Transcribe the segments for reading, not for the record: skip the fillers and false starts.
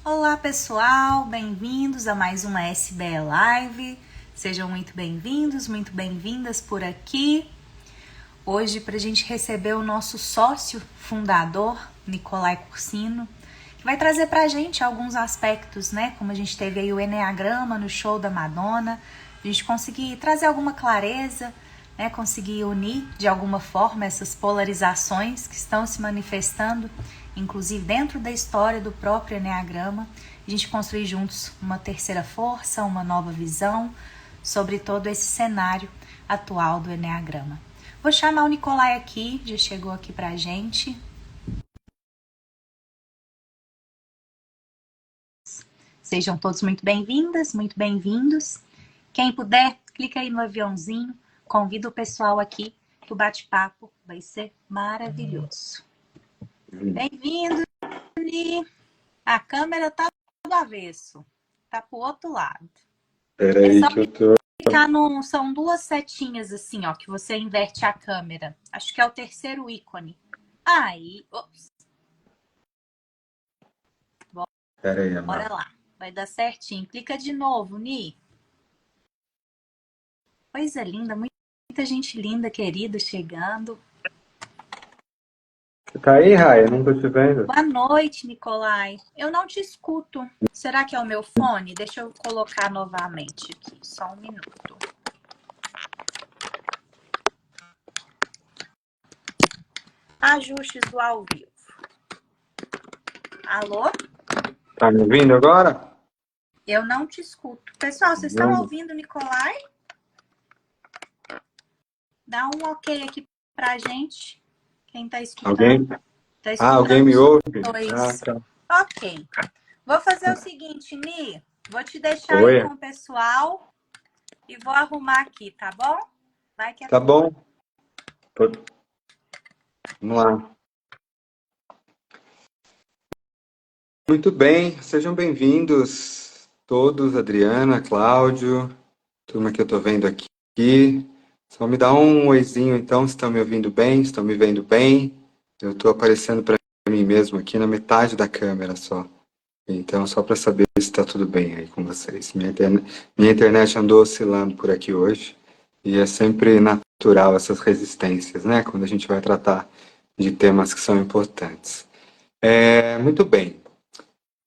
Olá pessoal, bem-vindos a mais uma SBE Live. Sejam muito bem-vindos, muito bem-vindas por aqui. Hoje, para a gente receber o nosso sócio fundador, Nicolai Cursino, que vai trazer para a gente alguns aspectos, né? Como a gente teve aí o Enneagrama no show da Madonna, a gente conseguir trazer alguma clareza, né? Conseguir unir de alguma forma essas polarizações que estão se manifestando, inclusive dentro da história do próprio Enneagrama, a gente construir juntos uma terceira força, uma nova visão sobre todo esse cenário atual do Enneagrama. Vou chamar o Nicolai aqui, já chegou aqui pra gente. Sejam todos muito bem-vindas, muito bem-vindos. Quem puder, clica aí no aviãozinho, convida o pessoal aqui, que o bate-papo vai ser maravilhoso. Bem-vindo, Ni. A câmera tá do avesso, tá pro outro lado. Peraí que eu tô... São duas setinhas assim, ó, que você inverte a câmera. Acho que é o terceiro ícone. Aí, ops. Peraí, Bora lá, vai dar certinho. Clica de novo, Ni. Coisa linda, muita gente linda, querida, chegando. Você tá aí, Raia? Não tô te vendo. Boa noite, Nicolai. Eu não te escuto. Será que é o meu fone? Deixa eu colocar novamente aqui, só um minuto. Ajustes do ao vivo. Alô? Tá me ouvindo agora? Eu não te escuto. Pessoal, vocês estão ouvindo o Nicolai? Dá um ok aqui pra gente. Quem tá escutando? Alguém? Tá escutando? Alguém me ouve? Tá. Ok. Vou fazer o seguinte, Ni. Vou te deixar Oi. aí com o pessoal e vou arrumar aqui, tá bom? Vai que é Tá bom. Vamos lá. Muito bem, sejam bem-vindos todos, Adriana, Cláudio, turma que eu tô vendo aqui. Só me dá um oizinho então, se estão me ouvindo bem, estão me vendo bem. Eu tô aparecendo para mim mesmo aqui na metade da câmera só. Então, só para saber se está tudo bem aí com vocês. Minha internet andou oscilando por aqui hoje e é sempre natural essas resistências, né? Quando a gente vai tratar de temas que são importantes. Muito bem.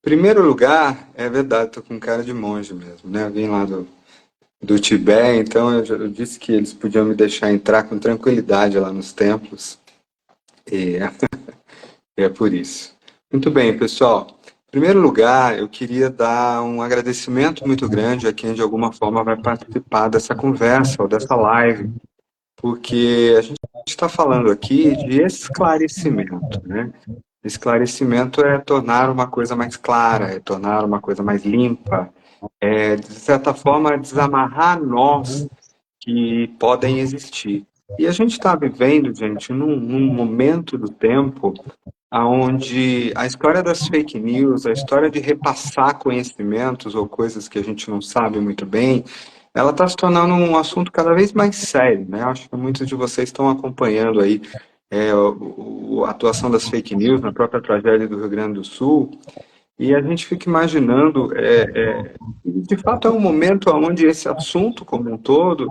Primeiro lugar, é verdade, estou com cara de monge mesmo, né? Eu vim lá do Tibete, então eu disse que eles podiam me deixar entrar com tranquilidade lá nos templos. E é por isso. Muito bem, pessoal. Em primeiro lugar, eu queria dar um agradecimento muito grande a quem de alguma forma vai participar dessa conversa ou dessa live, porque a gente está falando aqui de esclarecimento, né? Esclarecimento é tornar uma coisa mais clara, é tornar uma coisa mais limpa, é, de certa forma, desamarrar nós que podem existir. E a gente está vivendo, gente, num momento do tempo onde a história das fake news, a história de repassar conhecimentos ou coisas que a gente não sabe muito bem, ela está se tornando um assunto cada vez mais sério, né? Acho que muitos de vocês estão acompanhando aí a atuação das fake news na própria tragédia do Rio Grande do Sul, e a gente fica imaginando, de fato é um momento onde esse assunto como um todo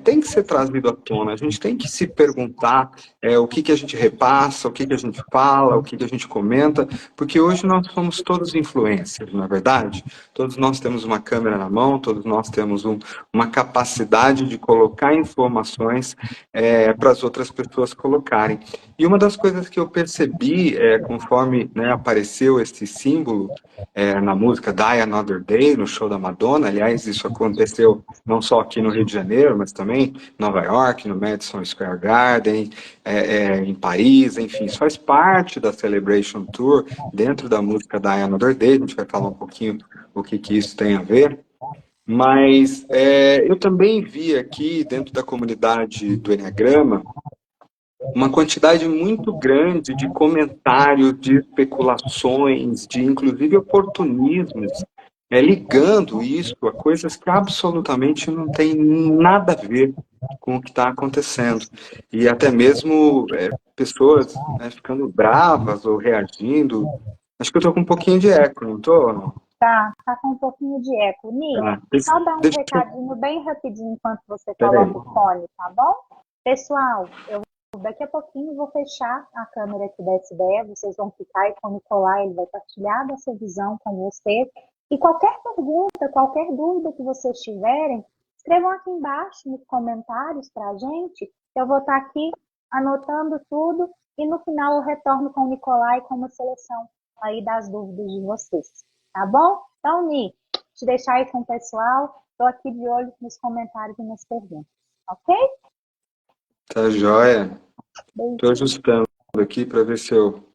tem que ser trazido à tona. A gente tem que se perguntar o que que a gente repassa, o que que a gente fala, o que que a gente comenta, porque hoje nós somos todos influencers, não é verdade? Todos nós temos uma câmera na mão, todos nós temos uma capacidade de colocar informações para as outras pessoas colocarem. E uma das coisas que eu percebi, conforme né, apareceu esse símbolo na música Die Another Day, no show da Madonna, aliás, isso aconteceu não só aqui no Rio de Janeiro, mas também em Nova York, no Madison Square Garden, em Paris, enfim, isso faz parte da Celebration Tour, dentro da música Die Another Day, a gente vai falar um pouquinho o que que isso tem a ver. Mas eu também vi aqui, dentro da comunidade do Enneagrama, uma quantidade muito grande de comentários, de especulações, de inclusive oportunismos, ligando isso a coisas que absolutamente não têm nada a ver com o que está acontecendo. E até mesmo pessoas ficando bravas ou reagindo Acho que eu tô com um pouquinho de eco, não tô? Não? Tá com um pouquinho de eco. Ni, Tá. só dar um Deixa eu... recadinho bem rapidinho enquanto você Peraí. coloca o fone, tá bom? Pessoal, daqui a pouquinho vou fechar a câmera aqui da SBE, vocês vão ficar aí com o Nicolai, ele vai partilhar dessa visão com vocês. E qualquer pergunta, qualquer dúvida que vocês tiverem, escrevam aqui embaixo nos comentários para a gente. Eu vou estar aqui anotando tudo e no final eu retorno com o Nicolai com uma seleção aí das dúvidas de vocês. Tá bom? Então, Ni, te deixar aí com o pessoal. Estou aqui de olho nos comentários e nas perguntas. Ok? Tá joia. Tô Beijinho. ajustando aqui para ver se eu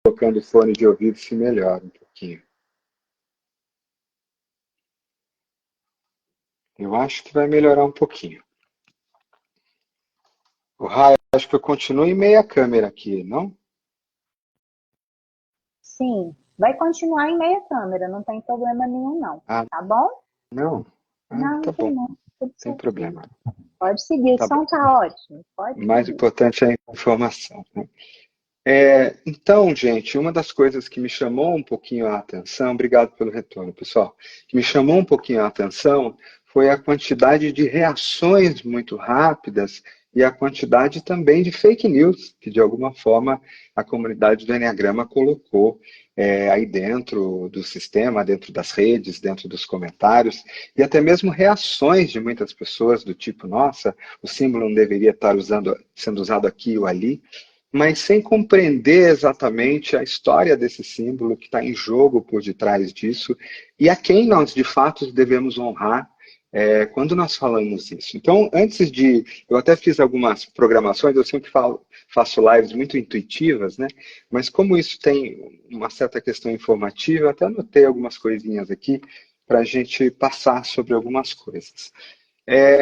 colocando o fone de ouvido se melhora um pouquinho. Eu acho que vai melhorar um pouquinho. O raio, acho que eu continuo em meia câmera aqui, não? Sim, vai continuar em meia câmera, não tem problema nenhum não, Ah, tá bom? não? Ah, Não, tá não tem bom. não, tudo Sem certo. problema. Pode seguir, o Tá bom. som tá ótimo, pode O mais seguir. importante é a informação, né? Então, gente, uma das coisas que me chamou um pouquinho a atenção, obrigado pelo retorno, pessoal, que me chamou um pouquinho a atenção foi a quantidade de reações muito rápidas e a quantidade também de fake news que, de alguma forma, a comunidade do Enneagrama colocou aí dentro do sistema, dentro das redes, dentro dos comentários, e até mesmo reações de muitas pessoas do tipo, nossa, o símbolo não deveria estar sendo usado aqui ou ali, mas sem compreender exatamente a história desse símbolo que está em jogo por detrás disso e a quem nós de fato devemos honrar quando nós falamos isso. Então, antes de... Eu até fiz algumas programações, eu sempre faço lives muito intuitivas, né? Mas como isso tem uma certa questão informativa, eu até anotei algumas coisinhas aqui para a gente passar sobre algumas coisas.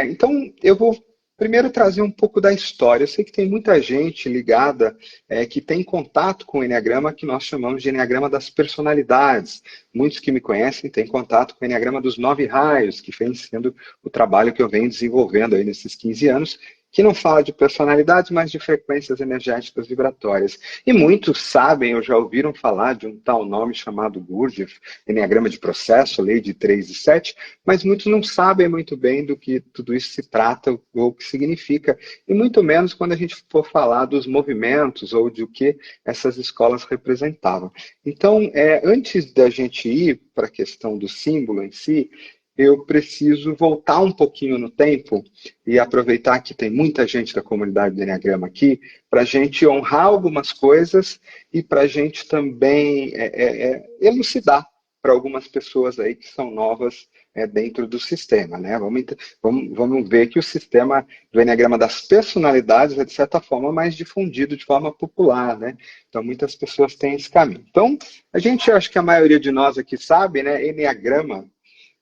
Então, eu vou primeiro trazer um pouco da história. Eu sei que tem muita gente ligada que tem contato com o Enneagrama que nós chamamos de Enneagrama das personalidades. Muitos que me conhecem têm contato com o Enneagrama dos 9 raios, que vem sendo o trabalho que eu venho desenvolvendo aí nesses 15 anos, que não fala de personalidades, mas de frequências energéticas vibratórias. E muitos sabem, ou já ouviram falar de um tal nome chamado Gurdjieff, Enneagrama de processo, lei de 3 e 7, mas muitos não sabem muito bem do que tudo isso se trata ou o que significa, e muito menos quando a gente for falar dos movimentos ou de o que essas escolas representavam. Então, antes da gente ir para a questão do símbolo em si, eu preciso voltar um pouquinho no tempo e aproveitar que tem muita gente da comunidade do Enneagrama aqui, para a gente honrar algumas coisas e para a gente também elucidar para algumas pessoas aí que são novas dentro do sistema, né? Vamos ver que o sistema do Enneagrama das personalidades é, de certa forma, mais difundido de forma popular, né? Então, muitas pessoas têm esse caminho. Então, a gente, acho que a maioria de nós aqui sabe, né? Enneagrama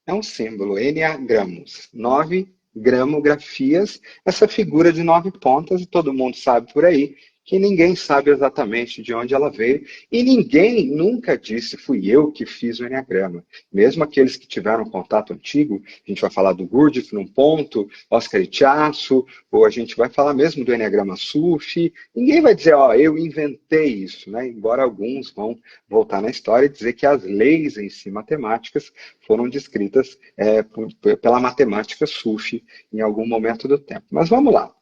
é um símbolo, enneagramos, 9 gramografias, essa figura de 9 pontas, e todo mundo sabe por aí que ninguém sabe exatamente de onde ela veio, e ninguém nunca disse, fui eu que fiz o enneagrama. Mesmo aqueles que tiveram contato antigo, a gente vai falar do Gurdjieff num ponto, Oscar Ichaço, ou a gente vai falar mesmo do enneagrama Sufi, ninguém vai dizer, ó, eu inventei isso, né? Embora alguns vão voltar na história e dizer que as leis em si matemáticas foram descritas pela matemática Sufi em algum momento do tempo. Mas vamos lá.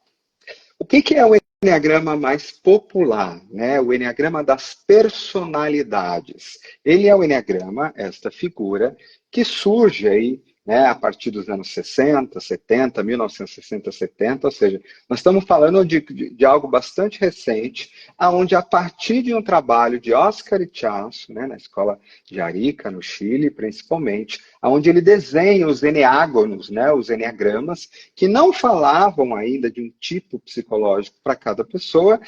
O que é o Enneagrama mais popular, né? O Enneagrama das personalidades. Ele é o Enneagrama, esta figura, que surge aí, né, a partir dos anos 60, 70, 1960, 70, ou seja, nós estamos falando de algo bastante recente, onde a partir de um trabalho de Oscar Ichaço, né, na escola de Arica, no Chile, principalmente, onde ele desenha os enneágonos, né, os enneagramas, que não falavam ainda de um tipo psicológico para cada pessoa.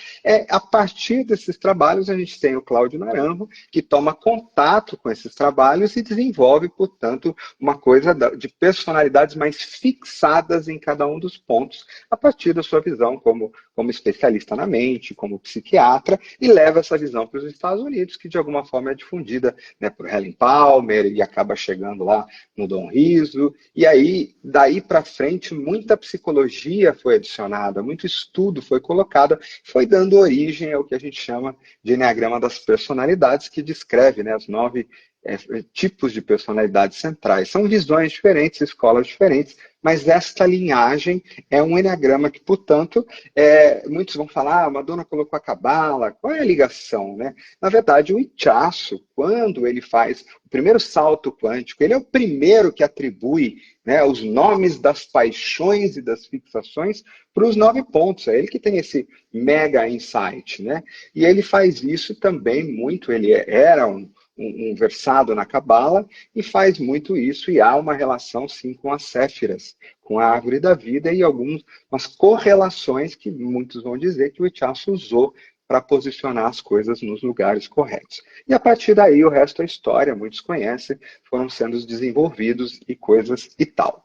A partir desses trabalhos, a gente tem o Cláudio Naranjo, que toma contato com esses trabalhos e desenvolve, portanto, uma coisa de personalidades mais fixadas em cada um dos pontos, a partir da sua visão como especialista na mente, como psiquiatra, e leva essa visão para os Estados Unidos, que de alguma forma é difundida, né, por Helen Palmer, e acaba chegando lá no Dom Riso, e aí, daí para frente, muita psicologia foi adicionada, muito estudo foi colocado, foi dando origem ao que a gente chama de Enneagrama das Personalidades, que descreve, né, os 9 tipos de personalidades centrais. São visões diferentes, escolas diferentes, mas esta linhagem é um enneagrama que, portanto, muitos vão falar, Madonna colocou a cabala, qual é a ligação, né? Na verdade, o Ichaço, quando ele faz o primeiro salto quântico, ele é o primeiro que atribui, né, os nomes das paixões e das fixações para os 9 pontos. É ele que tem esse mega insight, né? E ele faz isso também muito, ele era um versado na Cabala e faz muito isso, e há uma relação sim com as Séfiras, com a árvore da vida e algumas correlações que muitos vão dizer que o Ichaço usou para posicionar as coisas nos lugares corretos. E a partir daí o resto é história, muitos conhecem, foram sendo desenvolvidos e coisas e tal.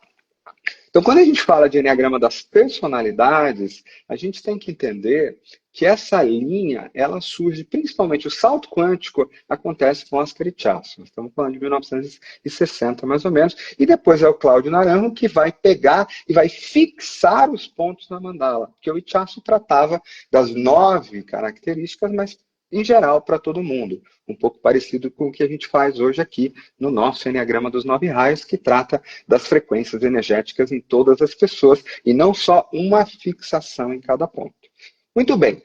Então, quando a gente fala de Enneagrama das Personalidades, a gente tem que entender que essa linha, ela surge, principalmente o salto quântico, acontece com Oscar Ichaço. Nós estamos falando de 1960, mais ou menos, e depois é o Cláudio Naranjo que vai pegar e vai fixar os pontos na mandala, porque o Ichaço tratava das 9 características, mas em geral para todo mundo, um pouco parecido com o que a gente faz hoje aqui no nosso Enneagrama dos 9 raios, que trata das frequências energéticas em todas as pessoas, e não só uma fixação em cada ponto. Muito bem.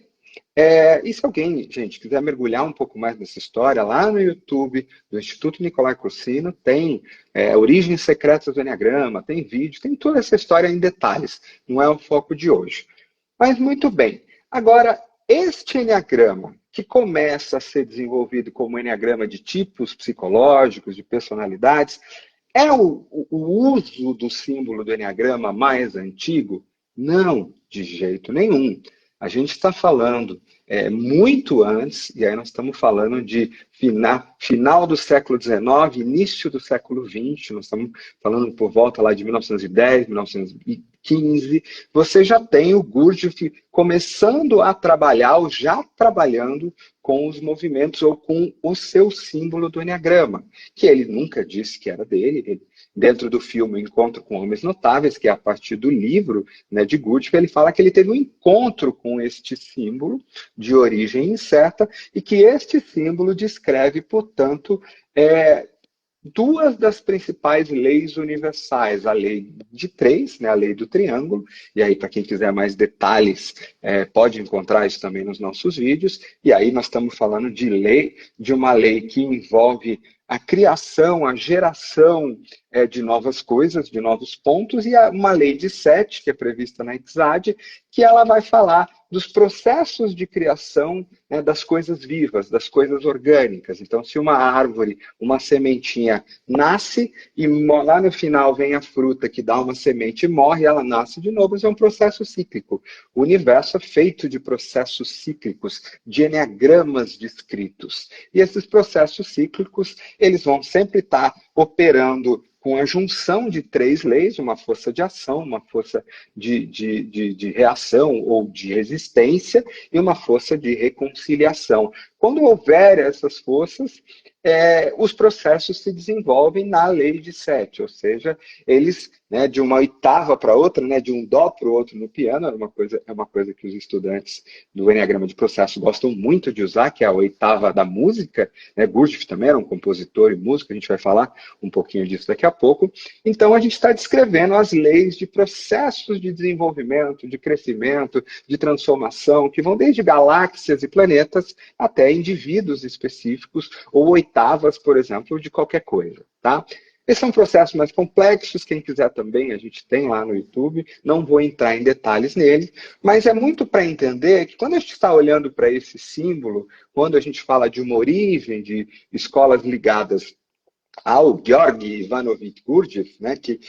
E se alguém, gente, quiser mergulhar um pouco mais nessa história, lá no YouTube do Instituto Nicolai Corsino, tem Origens Secretas do Enneagrama, tem vídeo, tem toda essa história em detalhes. Não é o foco de hoje. Mas muito bem. Agora, este enneagrama, que começa a ser desenvolvido como enneagrama de tipos psicológicos, de personalidades, é o uso do símbolo do enneagrama mais antigo? Não, de jeito nenhum. A gente está falando muito antes, e aí nós estamos falando de final do século XIX, início do século XX, nós estamos falando por volta lá de 1910, 1915, você já tem o Gurdjieff começando a trabalhar, ou já trabalhando com os movimentos ou com o seu símbolo do enneagrama, que ele nunca disse que era dele. Dentro do filme Encontro com Homens Notáveis, que é a partir do livro, né, de Gurdjieff, ele fala que ele teve um encontro com este símbolo de origem incerta e que este símbolo descreve, portanto, duas das principais leis universais, a lei de 3, né, a lei do triângulo, e aí para quem quiser mais detalhes, pode encontrar isso também nos nossos vídeos, e aí nós estamos falando de uma lei que envolve a criação, a geração de novas coisas, de novos pontos, e uma lei de 7, que é prevista na Itzad, que ela vai falar dos processos de criação, né, das coisas vivas, das coisas orgânicas. Então, se uma árvore, uma sementinha nasce e lá no final vem a fruta que dá uma semente e morre, ela nasce de novo, isso é um processo cíclico. O universo é feito de processos cíclicos, de enneagramas descritos. E esses processos cíclicos, eles vão sempre estar operando com a junção de 3 leis, uma força de ação, uma força de reação ou de resistência e uma força de reconciliação. Quando houver essas forças, os processos se desenvolvem na lei de 7, ou seja, eles, né, de uma oitava para outra, né, de um dó para o outro no piano, é uma coisa que os estudantes do Enneagrama de Processo gostam muito de usar, que é a oitava da música, né, Gurdjieff também era um compositor e músico, a gente vai falar um pouquinho disso daqui a pouco. Então a gente está descrevendo as leis de processos de desenvolvimento, de crescimento, de transformação, que vão desde galáxias e planetas até indivíduos específicos ou oitavas, por exemplo, de qualquer coisa, tá? Esses são processos mais complexos, quem quiser também, a gente tem lá no YouTube, não vou entrar em detalhes nele, mas é muito para entender que quando a gente está olhando para esse símbolo, quando a gente fala de uma origem de escolas ligadas ao Georgi Ivanovich Gurdjieff, né, que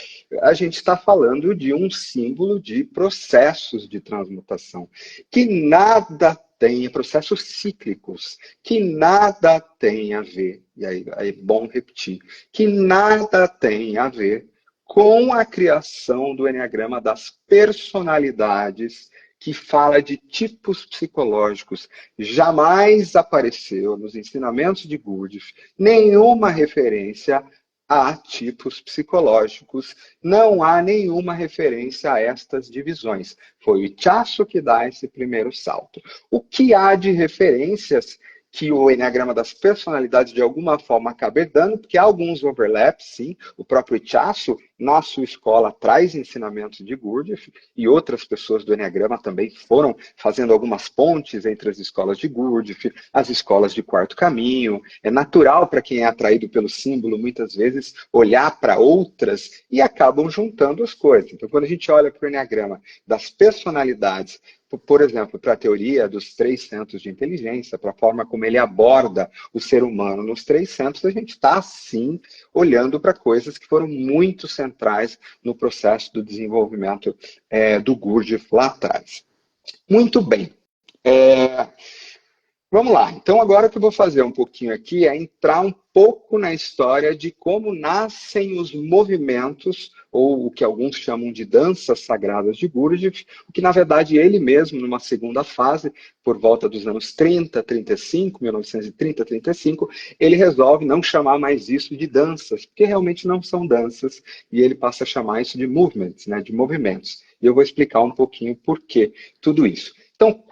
a gente está falando de um símbolo de processos de transmutação, que nada tem, processos cíclicos, que nada tem a ver, e aí é bom repetir, que nada tem a ver com a criação do Enneagrama das personalidades, que fala de tipos psicológicos. Jamais apareceu nos ensinamentos de Gurdjieff nenhuma referência a tipos psicológicos, não há nenhuma referência a estas divisões. Foi o Ichaço que dá esse primeiro salto. O que há de referências que o Enneagrama das personalidades de alguma forma acaba dando, porque há alguns overlaps, sim. O próprio Ichaço, na sua escola, traz ensinamentos de Gurdjieff, e outras pessoas do Enneagrama também foram fazendo algumas pontes entre as escolas de Gurdjieff, as escolas de quarto caminho. É natural para quem é atraído pelo símbolo, muitas vezes, olhar para outras e acabam juntando as coisas. Então, quando a gente olha para o Enneagrama das personalidades, por exemplo, para a teoria dos 3 centros de inteligência, para a forma como ele aborda o ser humano nos 3 centros, a gente está, sim, olhando para coisas que foram muito centrais no processo do desenvolvimento do Gurdjieff lá atrás. Muito bem. Vamos lá. Então, agora o que eu vou fazer um pouquinho aqui é entrar um pouco na história de como nascem os movimentos, ou o que alguns chamam de danças sagradas de Gurdjieff, o que, na verdade, ele mesmo, numa segunda fase, por volta dos anos 30, 35, 1930, 35, ele resolve não chamar mais isso de danças, porque realmente não são danças, e ele passa a chamar isso de movements, né, de movimentos. E eu vou explicar um pouquinho por que tudo isso. Então,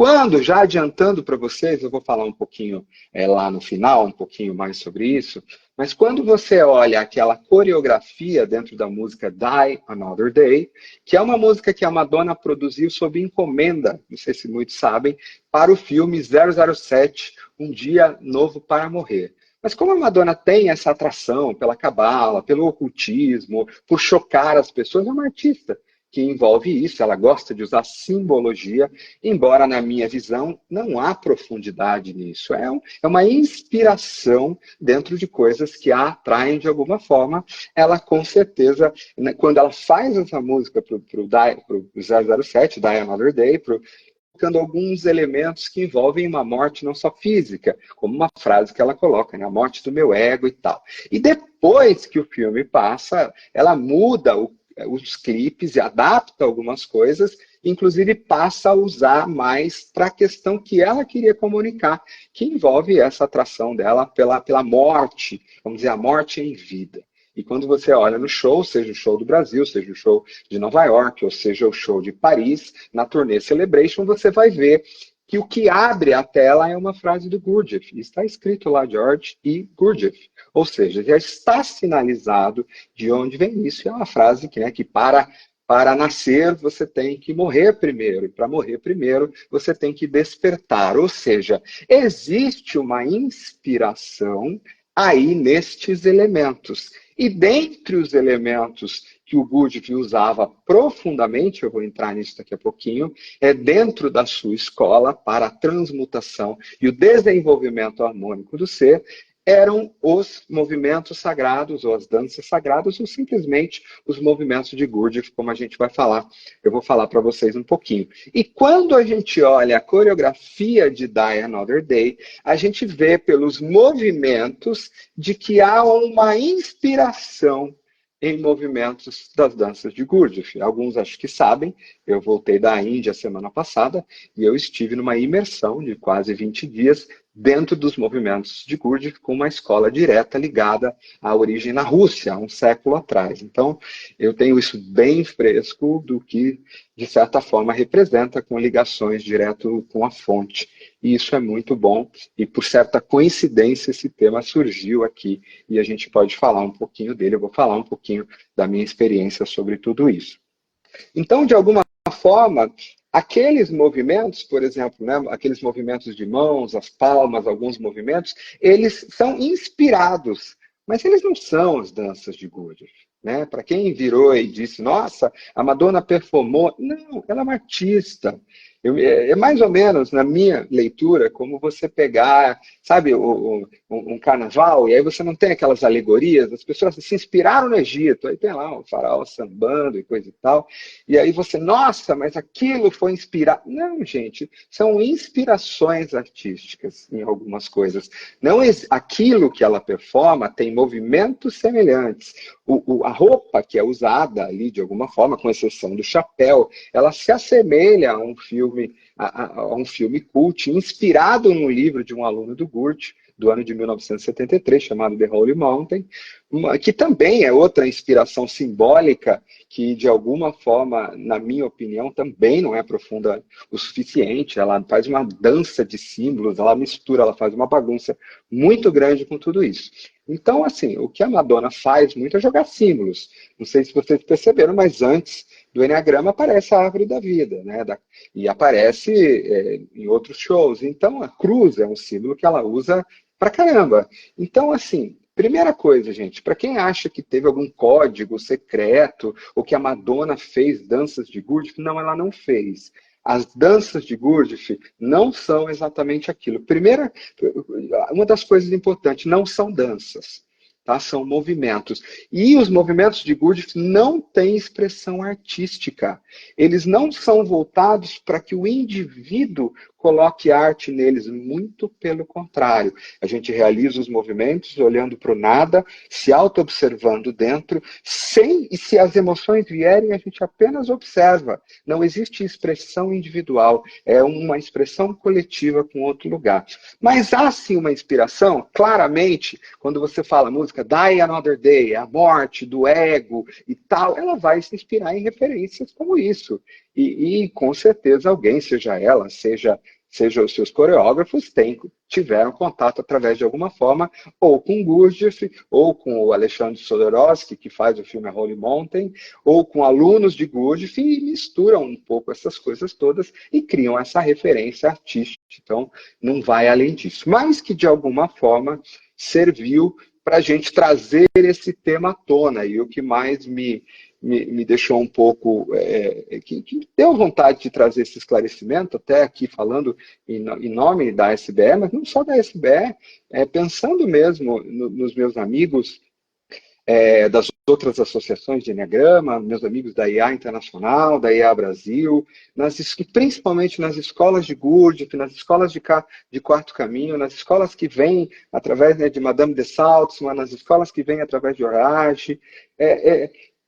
já adiantando para vocês, eu vou falar um pouquinho lá no final, um pouquinho mais sobre isso, mas quando você olha aquela coreografia dentro da música Die Another Day, que é uma música que a Madonna produziu sob encomenda, não sei se muitos sabem, para o filme 007, Um Dia Novo para Morrer. Mas como a Madonna tem essa atração pela cabala, pelo ocultismo, por chocar as pessoas, é uma artista que envolve isso, ela gosta de usar simbologia, embora na minha visão não há profundidade nisso. É uma inspiração dentro de coisas que a atraem de alguma forma. Ela com certeza, quando ela faz essa música para o 007, Die Another Day, colocando alguns elementos que envolvem uma morte não só física, como uma frase que ela coloca, né? A morte do meu ego e tal. E depois que o filme passa, ela muda os clipes e adapta algumas coisas, inclusive passa a usar mais para a questão que ela queria comunicar, que envolve essa atração dela pela morte, vamos dizer, a morte em vida. E quando você olha no show, seja o show do Brasil, seja o show de Nova York, ou seja o show de Paris, na turnê Celebration, você vai ver que o que abre a tela é uma frase do Gurdjieff. Está escrito lá, George E. Gurdjieff. Ou seja, já está sinalizado de onde vem isso. É uma frase que para nascer, você tem que morrer primeiro. E para morrer primeiro, você tem que despertar. Ou seja, existe uma inspiração aí nestes elementos. E dentre os elementos que o Gurdjieff usava profundamente, eu vou entrar nisso daqui a pouquinho, dentro da sua escola para a transmutação e o desenvolvimento harmônico do ser, eram os movimentos sagrados, ou as danças sagradas, ou simplesmente os movimentos de Gurdjieff, como a gente vai falar. Eu vou falar para vocês um pouquinho. E quando a gente olha a coreografia de Die Another Day, a gente vê pelos movimentos de que há uma inspiração em movimentos das danças de Gurdjieff. Alguns acho que sabem, eu voltei da Índia semana passada e eu estive numa imersão de quase 20 dias dentro dos movimentos de Gurdjieff com uma escola direta ligada à origem na Rússia, há um século atrás. Então, eu tenho isso bem fresco do que, de certa forma, representa com ligações direto com a fonte. E isso é muito bom. E, por certa coincidência, esse tema surgiu aqui e a gente pode falar um pouquinho dele. Eu vou falar um pouquinho da minha experiência sobre tudo isso. Então, de alguma forma, aqueles movimentos, por exemplo, né, aqueles movimentos de mãos, as palmas, alguns movimentos, eles são inspirados, mas eles não são as danças de Gurdjieff. Né? Para quem virou e disse, nossa, a Madonna performou. Não, ela é uma artista. É mais ou menos, na minha leitura, como você pegar, sabe, um carnaval, e aí você não tem aquelas alegorias, as pessoas se inspiraram no Egito, aí tem lá o faraó sambando e coisa e tal, e aí você, nossa, mas aquilo foi inspirado. Não, gente, são inspirações artísticas em algumas coisas. Não aquilo que ela performa tem movimentos semelhantes. A roupa que é usada ali, de alguma forma, com exceção do chapéu, ela se assemelha a um filme, a um filme cult, inspirado no livro de um aluno do Gurdjieff, do ano de 1973, chamado The Holy Mountain, que também é outra inspiração simbólica que, de alguma forma, na minha opinião, também não é profunda o suficiente. Ela faz uma dança de símbolos, ela mistura, ela faz uma bagunça muito grande com tudo isso. Então, assim, o que a Madonna faz muito é jogar símbolos. Não sei se vocês perceberam, mas antes do Enneagrama aparece a árvore da vida, né? E aparece em outros shows. Então, a cruz é um símbolo que ela usa pra caramba. Então, assim, primeira coisa, gente, para quem acha que teve algum código secreto ou que a Madonna fez danças de Gurdjieff, não, ela não fez. As danças de Gurdjieff não são exatamente aquilo. Primeira, uma das coisas importantes, não são danças, tá? São movimentos. E os movimentos de Gurdjieff não têm expressão artística. Eles não são voltados para que o indivíduo coloque arte neles, muito pelo contrário. A gente realiza os movimentos olhando para o nada, se auto-observando dentro, e se as emoções vierem, a gente apenas observa. Não existe expressão individual, é uma expressão coletiva com outro lugar. Mas há sim uma inspiração, claramente, quando você fala música Die Another Day, a morte do ego e tal, ela vai se inspirar em referências como isso. E com certeza alguém, seja ela, seja os seus coreógrafos, tiveram contato através de alguma forma, ou com Gurdjieff, ou com o Alexandre Jodorowsky, que faz o filme Holy Mountain, ou com alunos de Gurdjieff, e misturam um pouco essas coisas todas e criam essa referência artística. Então, não vai além disso. Mas que, de alguma forma, serviu para a gente trazer esse tema à tona. E o que mais me deixou um pouco, que me deu vontade de trazer esse esclarecimento, até aqui falando em nome da SBE, mas não só da SBE, pensando mesmo nos meus amigos das outras associações de Enneagrama, meus amigos da IA Internacional, da IA Brasil, principalmente nas escolas de Gurdjieff, nas escolas de Quarto Caminho, nas escolas que vêm através de Madame de Saltzman, nas escolas que vêm através de Orage.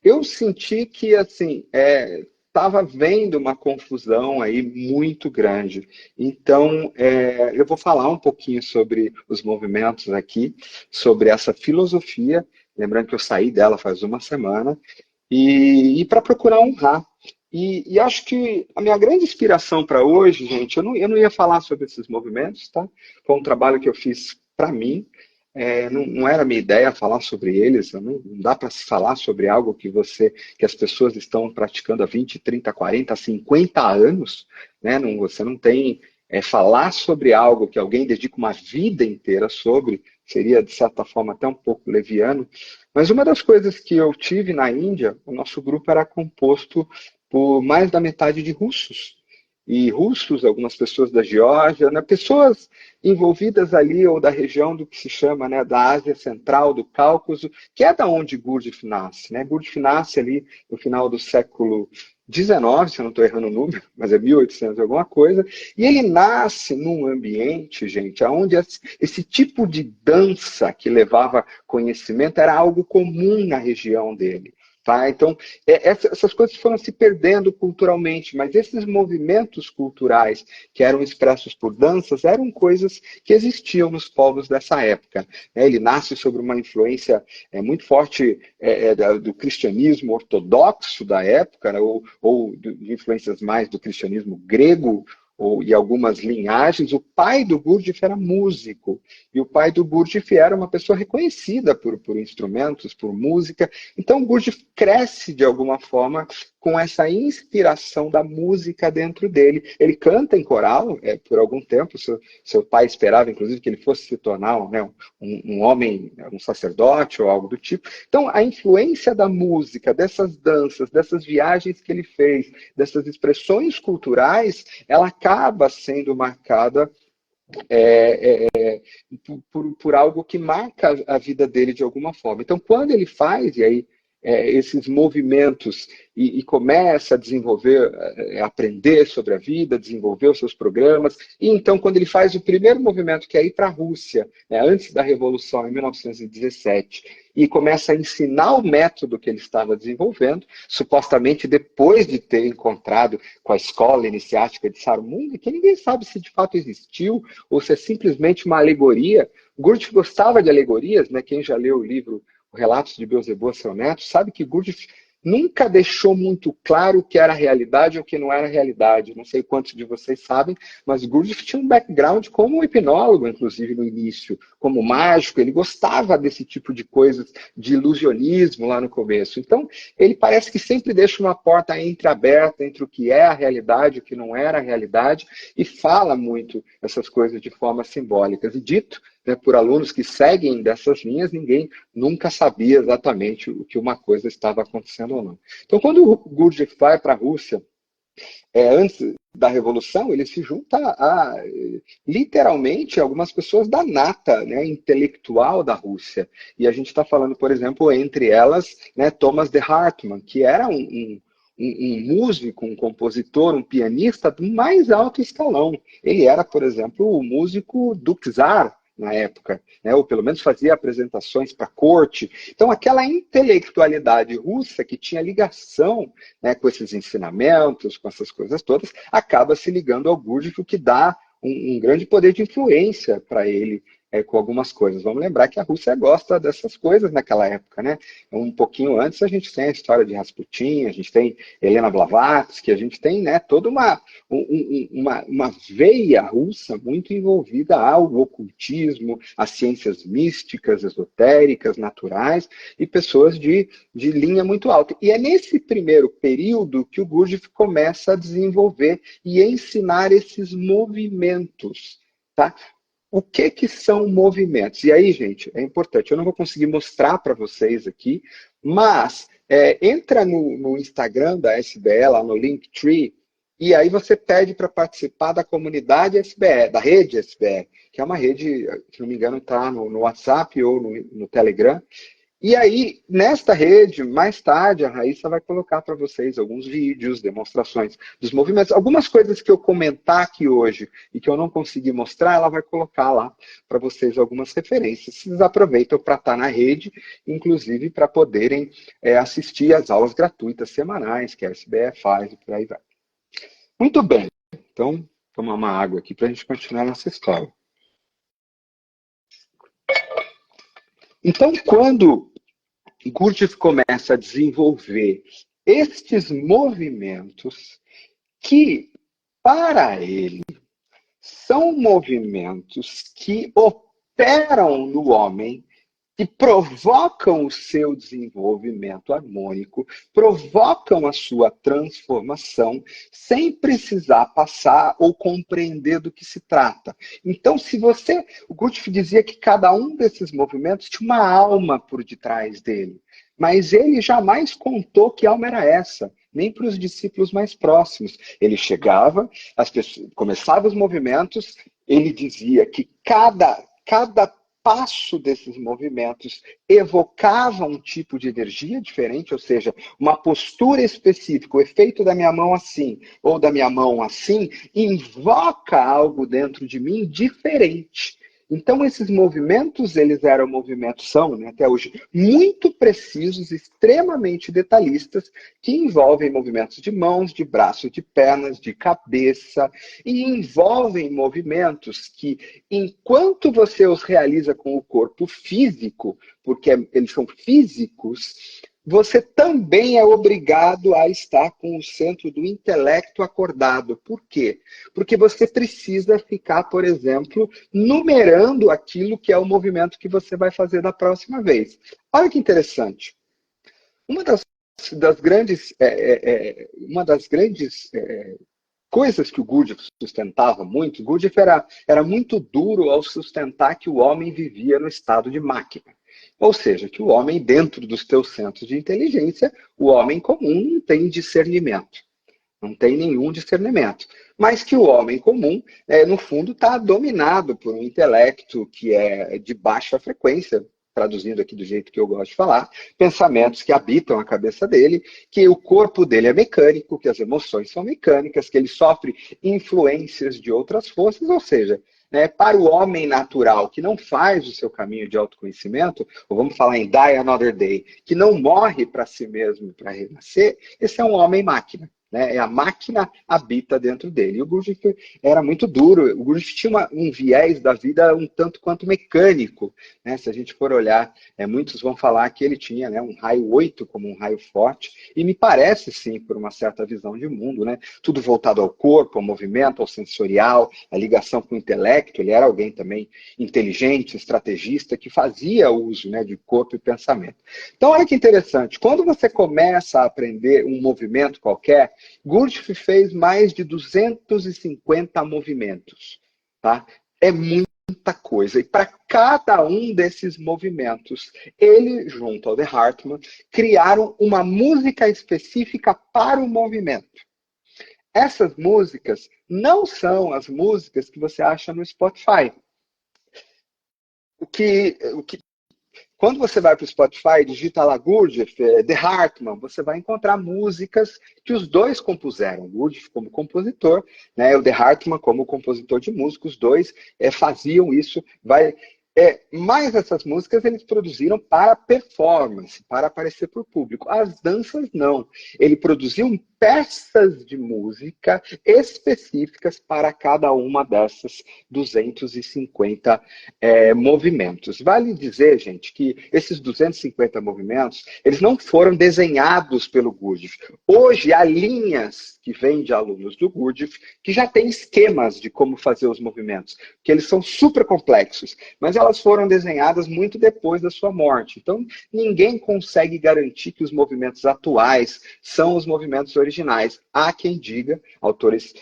Eu senti que, assim, estava vendo uma confusão aí muito grande. Então, eu vou falar um pouquinho sobre os movimentos aqui, sobre essa filosofia, lembrando que eu saí dela faz uma semana, e para procurar honrar. E acho que a minha grande inspiração para hoje, gente, eu não ia falar sobre esses movimentos, tá? Foi um trabalho que eu fiz para mim, não era minha ideia falar sobre eles, não dá para se falar sobre algo que as pessoas estão praticando há 20, 30, 40, 50 anos, né? Você não tem falar sobre algo que alguém dedica uma vida inteira sobre, seria de certa forma até um pouco leviano, mas uma das coisas que eu tive na Índia, o nosso grupo era composto por mais da metade de russos, e russos, algumas pessoas da Geórgia, né, pessoas envolvidas ali ou da região do que se chama, né, da Ásia Central, do Cáucaso, que é da onde Gurdjieff nasce. Né? Gurdjieff nasce ali no final do século XIX, se eu não estou errando o número, mas é 1800 alguma coisa, e ele nasce num ambiente, gente, onde esse tipo de dança que levava conhecimento era algo comum na região dele. Tá? Então, essas coisas foram se perdendo culturalmente, mas esses movimentos culturais que eram expressos por danças eram coisas que existiam nos povos dessa época. Né? Ele nasce sobre uma influência muito forte do cristianismo ortodoxo da época, né? ou de influências mais do cristianismo grego, e algumas linhagens. O pai do Gurdjieff era músico, e o pai do Gurdjieff era uma pessoa reconhecida por instrumentos, por música. Então, o Gurdjieff cresce, de alguma forma, com essa inspiração da música dentro dele. Ele canta em coral, por algum tempo, seu pai esperava, inclusive, que ele fosse se tornar, né, um homem, um sacerdote ou algo do tipo. Então, a influência da música, dessas danças, dessas viagens que ele fez, dessas expressões culturais, ela acaba sendo marcada por algo que marca a vida dele de alguma forma. Então, quando ele faz, e aí esses movimentos e começa a desenvolver, aprender sobre a vida, desenvolver os seus programas, e então quando ele faz o primeiro movimento, que é ir para a Rússia, né, antes da Revolução, em 1917, e começa a ensinar o método que ele estava desenvolvendo, supostamente depois de ter encontrado com a escola iniciática de Saarmund, que ninguém sabe se de fato existiu, ou se é simplesmente uma alegoria. Gurdjieff gostava de alegorias, né? Quem já leu o livro Relatos de Beelzebub, seu neto, sabe que Gurdjieff nunca deixou muito claro o que era realidade ou o que não era realidade. Não sei quantos de vocês sabem, mas Gurdjieff tinha um background como hipnólogo, inclusive no início, como mágico. Ele gostava desse tipo de coisas, de ilusionismo lá no começo. Então, ele parece que sempre deixa uma porta entreaberta entre o que é a realidade e o que não era a realidade, e fala muito essas coisas de forma simbólicas. E dito, né, por alunos que seguem dessas linhas, ninguém nunca sabia exatamente o que uma coisa estava acontecendo ou não. Então, quando o Gurdjieff vai para a Rússia, antes da Revolução, ele se junta a, literalmente, algumas pessoas da nata, né, intelectual da Rússia. E a gente está falando, por exemplo, entre elas, né, Thomas de Hartmann, que era um músico, um compositor, um pianista do mais alto escalão. Ele era, por exemplo, o músico do czar na época, né? Ou pelo menos fazia apresentações para a corte. Então, aquela intelectualidade russa que tinha ligação, né, com esses ensinamentos, com essas coisas todas, acaba se ligando ao Gurdjieff, o que dá um grande poder de influência para ele, com algumas coisas. Vamos lembrar que a Rússia gosta dessas coisas naquela época, né? Um pouquinho antes a gente tem a história de Rasputin, a gente tem Helena Blavatsky, a gente tem, né, toda uma veia russa muito envolvida ao ocultismo, às ciências místicas, esotéricas, naturais, e pessoas de linha muito alta. E é nesse primeiro período que o Gurdjieff começa a desenvolver e ensinar esses movimentos, tá? O que são movimentos? E aí, gente, é importante, eu não vou conseguir mostrar para vocês aqui, mas entra no Instagram da SBE, lá no Linktree, e aí você pede para participar da comunidade SBE, da rede SBE, que é uma rede, se não me engano, está no WhatsApp ou no Telegram. E aí, nesta rede, mais tarde, a Raíssa vai colocar para vocês alguns vídeos, demonstrações dos movimentos. Algumas coisas que eu comentar aqui hoje e que eu não consegui mostrar, ela vai colocar lá para vocês algumas referências. Vocês aproveitam para estar na rede, inclusive para poderem assistir às aulas gratuitas semanais que a SBE faz e por aí vai. Muito bem. Então, tomar uma água aqui para a gente continuar nossa história. Então, quando Gurdjieff começa a desenvolver estes movimentos que, para ele, são movimentos que operam no homem, que provocam o seu desenvolvimento harmônico, provocam a sua transformação, sem precisar passar ou compreender do que se trata. Então, o Gurdjieff dizia que cada um desses movimentos tinha uma alma por detrás dele, mas ele jamais contou que alma era essa, nem para os discípulos mais próximos. Ele chegava, as pessoas, começava os movimentos, ele dizia que cada passo desses movimentos evocava um tipo de energia diferente, ou seja, uma postura específica, o efeito da minha mão assim, ou da minha mão assim, invoca algo dentro de mim diferente. Então, esses movimentos, eles eram movimentos, são, né, até hoje, muito precisos, extremamente detalhistas, que envolvem movimentos de mãos, de braços, de pernas, de cabeça, e envolvem movimentos que, enquanto você os realiza com o corpo físico, porque eles são físicos, você também é obrigado a estar com o centro do intelecto acordado. Por quê? Porque você precisa ficar, por exemplo, numerando aquilo que é o movimento que você vai fazer da próxima vez. Olha que interessante. Uma das uma das grandes coisas que o Gurdjieff sustentava muito, Gurdjieff era muito duro ao sustentar que o homem vivia no estado de máquina. Ou seja, que o homem, dentro dos teus centros de inteligência, o homem comum não tem discernimento. Não tem nenhum discernimento. Mas que o homem comum, no fundo, está dominado por um intelecto que é de baixa frequência, traduzindo aqui do jeito que eu gosto de falar, pensamentos que habitam a cabeça dele, que o corpo dele é mecânico, que as emoções são mecânicas, que ele sofre influências de outras forças, ou seja, para o homem natural que não faz o seu caminho de autoconhecimento, ou vamos falar em Die Another Day, que não morre para si mesmo para renascer, esse é um homem-máquina. A máquina habita dentro dele. E o Gurdjieff era muito duro. O Gurdjieff tinha um viés da vida um tanto quanto mecânico. Se a gente for olhar, muitos vão falar que ele tinha um raio 8 como um raio forte. E me parece, sim, por uma certa visão de mundo. Tudo voltado ao corpo, ao movimento, ao sensorial, à ligação com o intelecto. Ele era alguém também inteligente, estrategista, que fazia uso de corpo e pensamento. Então, olha que interessante. Quando você começa a aprender um movimento qualquer, Gurdjieff fez mais de 250 movimentos. Tá? É muita coisa. E para cada um desses movimentos, ele, junto ao de Hartmann, criaram uma música específica para o movimento. Essas músicas não são as músicas que você acha no Spotify. Quando você vai para o Spotify, digita lá Gurdjieff, de Hartmann, você vai encontrar músicas que os dois compuseram. O Gurdjieff como compositor, o de Hartmann como compositor de música. Os dois faziam isso. Mas essas músicas eles produziram para performance, para aparecer para o público. As danças não. Ele produziu peças de música específicas para cada uma dessas 250 movimentos. Vale dizer, gente, que esses 250 movimentos, eles não foram desenhados pelo Gurdjieff. Hoje, há linhas que vêm de alunos do Gurdjieff que já têm esquemas de como fazer os movimentos, que eles são super complexos, mas elas foram desenhadas muito depois da sua morte. Então, ninguém consegue garantir que os movimentos atuais são os movimentos originais. Há quem diga, autores,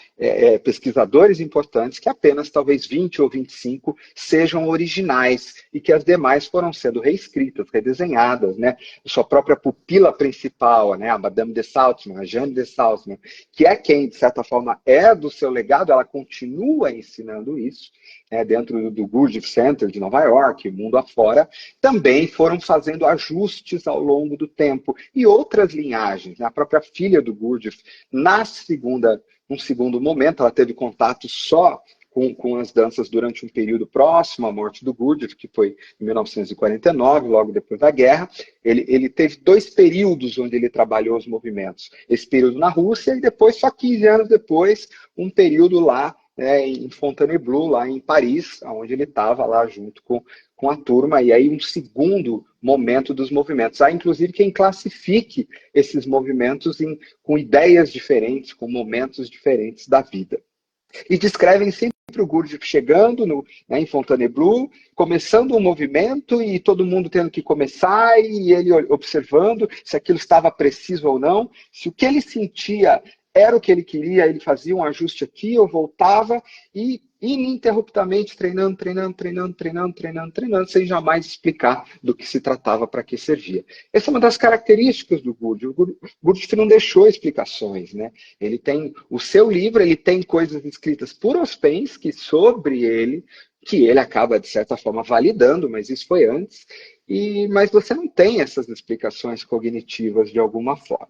pesquisadores importantes, que apenas talvez 20 ou 25 sejam originais e que as demais foram sendo reescritas, redesenhadas, Sua própria pupila principal, a Madame de Salzmann, a Jeanne de Salzmann, que é quem, de certa forma, é do seu legado, ela continua ensinando isso, dentro do Gurdjieff Center de Nova York, mundo afora, também foram fazendo ajustes ao longo do tempo. E outras linhagens, a própria filha do Gurdjieff, num segundo momento, ela teve contato só com as danças durante um período próximo à morte do Gurdjieff, que foi em 1949, logo depois da guerra. Ele teve 2 períodos onde ele trabalhou os movimentos. Esse período na Rússia e depois, só 15 anos depois, um período lá em Fontainebleau, lá em Paris, onde ele estava lá junto com a turma, e aí um segundo momento dos movimentos. Há, inclusive, quem classifique esses movimentos com ideias diferentes, com momentos diferentes da vida. E descrevem sempre o Gurdjieff chegando em Fontainebleau, começando um movimento e todo mundo tendo que começar e ele observando se aquilo estava preciso ou não, se o que ele sentia era o que ele queria, ele fazia um ajuste aqui, eu voltava e ininterruptamente treinando, sem jamais explicar do que se tratava, para que servia. Essa é uma das características do Gurdjieff. O Gurdjieff não deixou explicações, Ele tem o seu livro, ele tem coisas escritas por Ouspensky sobre ele, que ele acaba, de certa forma, validando, mas isso foi antes. Mas você não tem essas explicações cognitivas de alguma forma.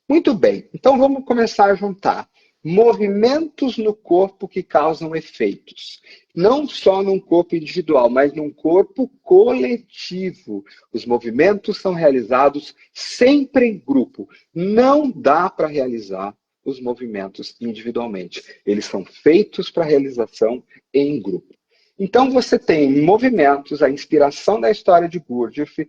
Muito bem, então vamos começar a juntar movimentos no corpo que causam efeitos. Não só num corpo individual, mas num corpo coletivo. Os movimentos são realizados sempre em grupo. Não dá para realizar os movimentos individualmente. Eles são feitos para realização em grupo. Então você tem movimentos, a inspiração da história de Gurdjieff,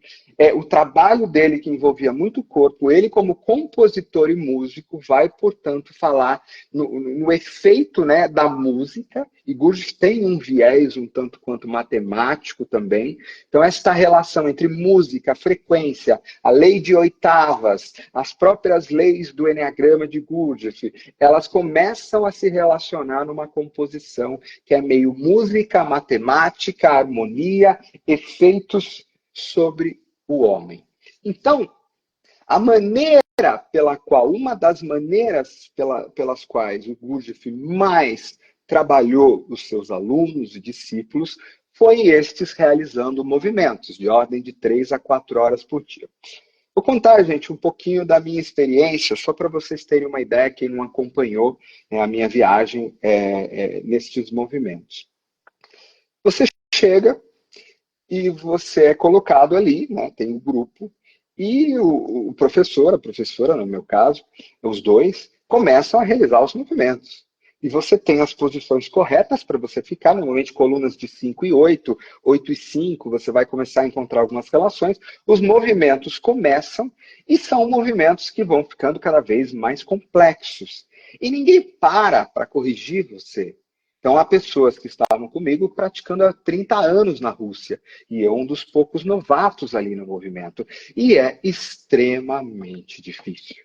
o trabalho dele que envolvia muito o corpo, ele como compositor e músico vai, portanto, falar no efeito, né, da música, e Gurdjieff tem um viés um tanto quanto matemático também. Então esta relação entre música, frequência, a lei de oitavas, as próprias leis do Eneagrama de Gurdjieff, elas começam a se relacionar numa composição que é meio música, matemática, harmonia, efeitos sobre o homem. Então, a maneira pela qual, uma das maneiras pelas quais o Gurdjieff mais trabalhou os seus alunos e discípulos foi estes realizando movimentos de ordem de 3 a 4 horas por dia. Vou contar, gente, um pouquinho da minha experiência, só para vocês terem uma ideia, quem não acompanhou, né, a minha viagem nestes movimentos. Você chega e você é colocado ali, né, tem um grupo, e o professor, a professora, no meu caso, os dois, começam a realizar os movimentos. E você tem as posições corretas para você ficar, normalmente colunas de 5 e 8, 8 e 5, você vai começar a encontrar algumas relações. Os movimentos começam e são movimentos que vão ficando cada vez mais complexos. E ninguém para corrigir você. Então, há pessoas que estavam comigo praticando há 30 anos na Rússia. E eu um dos poucos novatos ali no movimento. E é extremamente difícil.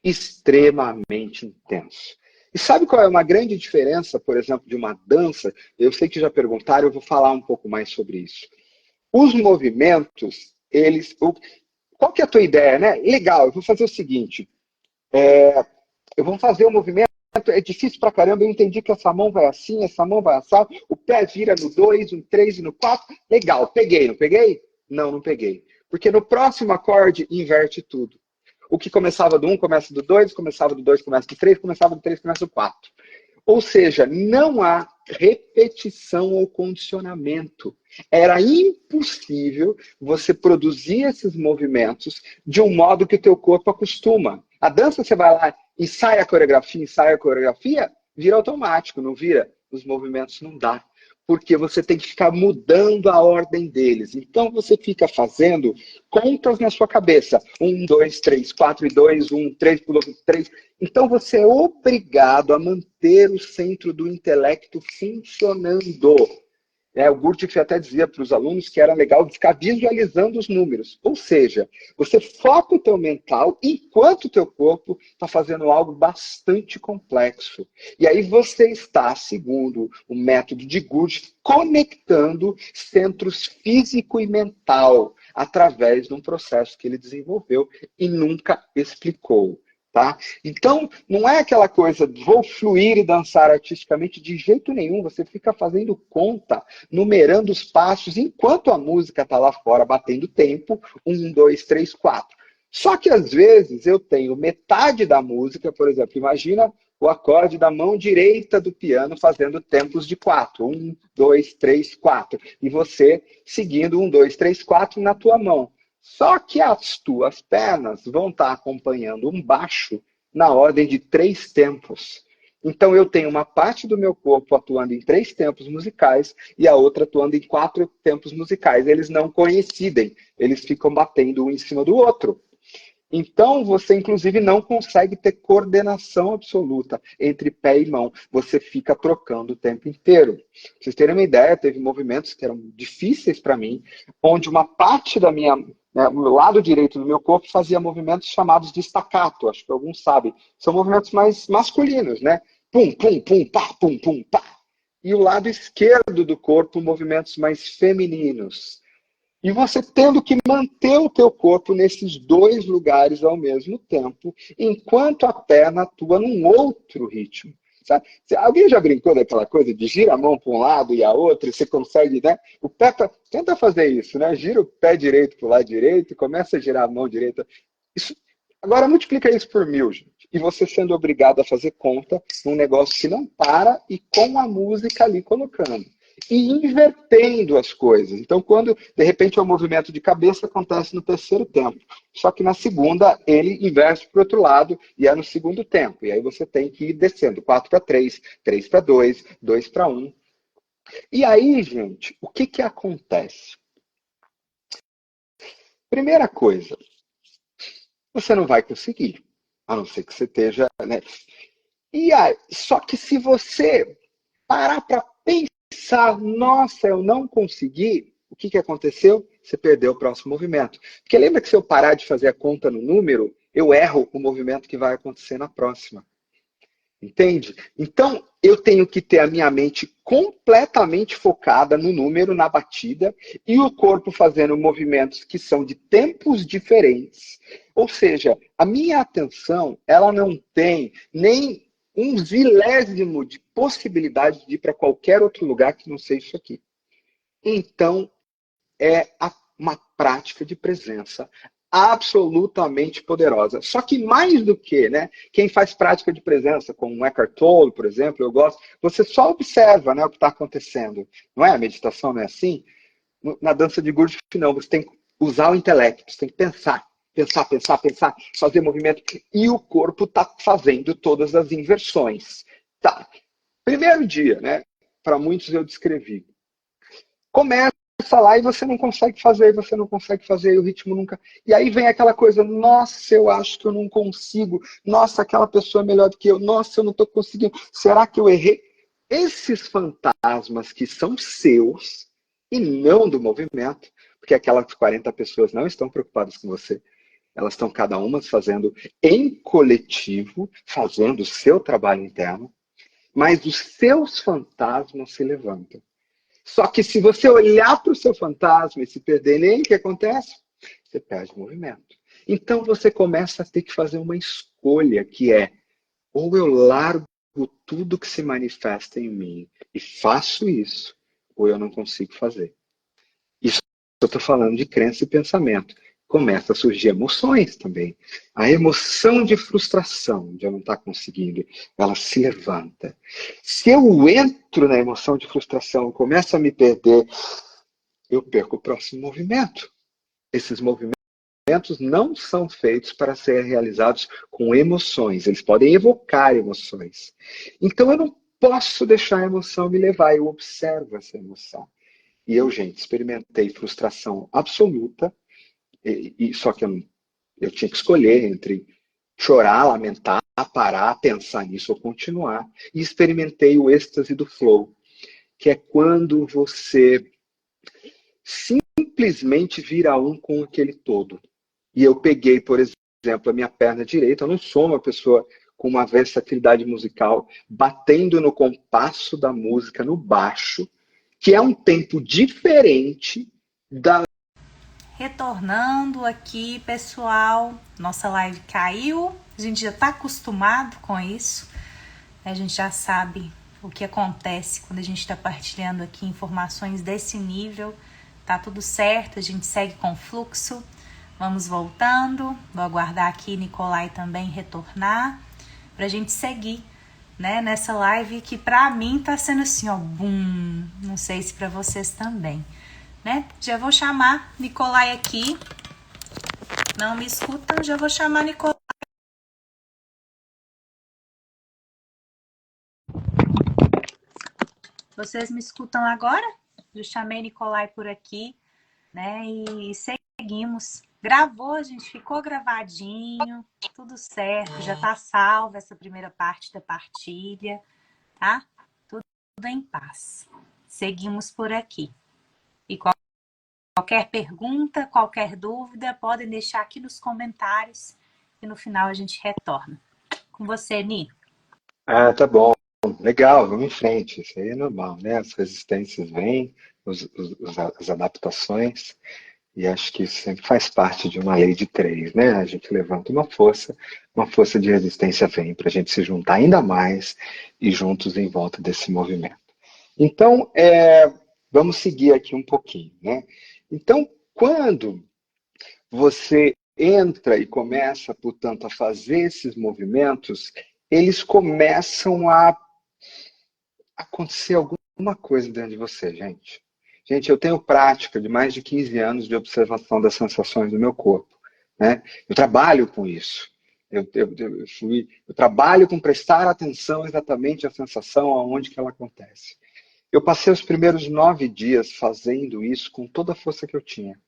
Extremamente intenso. E sabe qual é uma grande diferença, por exemplo, de uma dança? Eu sei que já perguntaram, eu vou falar um pouco mais sobre isso. Os movimentos, eles... Qual que é a tua ideia, né? Legal, eu vou fazer o seguinte. Eu vou fazer o movimento, é difícil pra caramba, eu entendi que essa mão vai assim, essa mão vai assar, o pé vira no 2, no 3 e no 4. Legal, peguei, não peguei? Não, não peguei. Porque no próximo acorde, inverte tudo. O que começava do 1 começa do 2, começava do 2 começa do 3, começava do 3 começa do 4. Ou seja, não há repetição ou condicionamento. Era impossível você produzir esses movimentos de um modo que o teu corpo acostuma. A dança, você vai lá, ensaia a coreografia, vira automático, não vira? Os movimentos não dá. Porque você tem que ficar mudando a ordem deles. Então você fica fazendo contas na sua cabeça. 1, 2, 3, 4 e 2, 1, 3, 3. Então você é obrigado a manter o centro do intelecto funcionando. O Gurdjieff até dizia para os alunos que era legal ficar visualizando os números. Ou seja, você foca o teu mental enquanto o teu corpo está fazendo algo bastante complexo. E aí você está, segundo o método de Gurdjieff, conectando centros físico e mental através de um processo que ele desenvolveu e nunca explicou. Tá? Então, não é aquela coisa, vou fluir e dançar artisticamente de jeito nenhum. Você fica fazendo conta, numerando os passos, enquanto a música está lá fora, batendo tempo, 1, 2, 3, 4. Só que, às vezes, eu tenho metade da música, por exemplo, imagina o acorde da mão direita do piano fazendo tempos de 4. 1, 2, 3, 4. E você seguindo 1, 2, 3, 4 na tua mão. Só que as tuas pernas vão estar acompanhando um baixo na ordem de 3 tempos. Então eu tenho uma parte do meu corpo atuando em 3 tempos musicais e a outra atuando em 4 tempos musicais. Eles não coincidem, eles ficam batendo um em cima do outro. Então você, inclusive, não consegue ter coordenação absoluta entre pé e mão. Você fica trocando o tempo inteiro. Pra vocês terem uma ideia, teve movimentos que eram difíceis para mim, onde uma parte da minha... o lado direito do meu corpo fazia movimentos chamados de staccato, acho que alguns sabem. São movimentos mais masculinos, né? Pum, pum, pum, pá, pum, pum, pá. E o lado esquerdo do corpo, movimentos mais femininos. E você tendo que manter o teu corpo nesses 2 lugares ao mesmo tempo, enquanto a perna atua num outro ritmo. Sabe? Alguém já brincou daquela coisa de gira a mão para um lado e a outra, e você consegue, né? O pé tenta fazer isso, né? Gira o pé direito para o lado direito e começa a girar a mão direita. Isso, agora multiplica isso por 1000, gente. E você sendo obrigado a fazer conta num negócio que não para e com a música ali colocando. E invertendo as coisas. Então, quando, de repente, é um movimento de cabeça, acontece no 3º tempo. Só que na segunda, ele inverte para o outro lado e é no 2º tempo. E aí você tem que ir descendo. 4 para 3, 3 para 2, 2 para 1. E aí, gente, o que que acontece? Primeira coisa, você não vai conseguir, a não ser que você esteja, né? E aí, só que se você parar para pensar, nossa, eu não consegui, o que que aconteceu? Você perdeu o próximo movimento. Porque lembra que se eu parar de fazer a conta no número, eu erro o movimento que vai acontecer na próxima. Entende? Então, eu tenho que ter a minha mente completamente focada no número, na batida, e o corpo fazendo movimentos que são de tempos diferentes. Ou seja, a minha atenção, ela não tem nem um zilésimo de possibilidade de ir para qualquer outro lugar que não seja isso aqui. Então, uma prática de presença absolutamente poderosa. Só que mais do que, né? Quem faz prática de presença, como o Eckhart Tolle, por exemplo, eu gosto, você só observa, né, o que está acontecendo. Não é? A meditação não é assim? Na dança de Gurdjieff, não. Você tem que usar o intelecto, você tem que pensar. Pensar, pensar, pensar, fazer movimento. E o corpo está fazendo todas as inversões. Tá. Primeiro dia, né? Para muitos eu descrevi. Começa lá e você não consegue fazer, você não consegue fazer, e o ritmo nunca. E aí vem aquela coisa, nossa, eu acho que eu não consigo, nossa, aquela pessoa é melhor do que eu, nossa, eu não estou conseguindo, será que eu errei? Esses fantasmas que são seus e não do movimento, porque aquelas 40 pessoas não estão preocupadas com você, elas estão cada uma fazendo em coletivo, fazendo o seu trabalho interno, mas os seus fantasmas se levantam. Só que se você olhar para o seu fantasma e se perder nele, o que acontece? Você perde o movimento. Então você começa a ter que fazer uma escolha, que é, ou eu largo tudo que se manifesta em mim e faço isso, ou eu não consigo fazer. Isso eu estou falando de crença e pensamento. Começa a surgir emoções também. A emoção de frustração, de eu não estar conseguindo, ela se levanta. Se eu entro na emoção de frustração e começo a me perder, eu perco o próximo movimento. Esses movimentos não são feitos para serem realizados com emoções. Eles podem evocar emoções. Então eu não posso deixar a emoção me levar. Eu observo essa emoção. E eu, gente, experimentei frustração absoluta, só que eu tinha que escolher entre chorar, lamentar, parar, pensar nisso ou continuar. E experimentei o êxtase do flow, que é quando você simplesmente vira um com aquele todo. E eu peguei, por exemplo, a minha perna direita, eu não sou uma pessoa com uma versatilidade musical, batendo no compasso da música, no baixo, que é um tempo diferente da. Retornando aqui, pessoal, nossa live caiu, a gente já está acostumado com isso, a gente já sabe o que acontece quando a gente está partilhando aqui informações desse nível, tá tudo certo, a gente segue com fluxo, vamos voltando, vou aguardar aqui Nicolai também retornar, pra gente seguir, né, nessa live que pra mim tá sendo assim, ó, bum, não sei se pra vocês também. Né? Já vou chamar Nicolai aqui. Não me escutam, já vou chamar Nicolai. Vocês me escutam agora? Já chamei Nicolai por aqui, né? E seguimos. Gravou, gente, ficou gravadinho, tudo certo, já tá salva essa primeira parte da partilha, tá? Tudo em paz. Seguimos por aqui. E qualquer pergunta, qualquer dúvida, podem deixar aqui nos comentários e no final a gente retorna. Com você, Ni. Ah, tá bom. Legal, vamos em frente. Isso aí é normal, né? As resistências vêm, as adaptações, e acho que isso sempre faz parte de uma lei de três, né? A gente levanta uma força de resistência vem para a gente se juntar ainda mais e juntos em volta desse movimento. Então, vamos seguir aqui um pouquinho, né? Então, quando você entra e começa, portanto, a fazer esses movimentos, eles começam a acontecer alguma coisa dentro de você, gente. Gente, eu tenho prática de mais de 15 anos de observação das sensações do meu corpo, né? Eu trabalho com isso. Eu trabalho com prestar atenção exatamente à sensação, aonde que ela acontece. Eu passei os primeiros 9 dias fazendo isso com toda a força que eu tinha.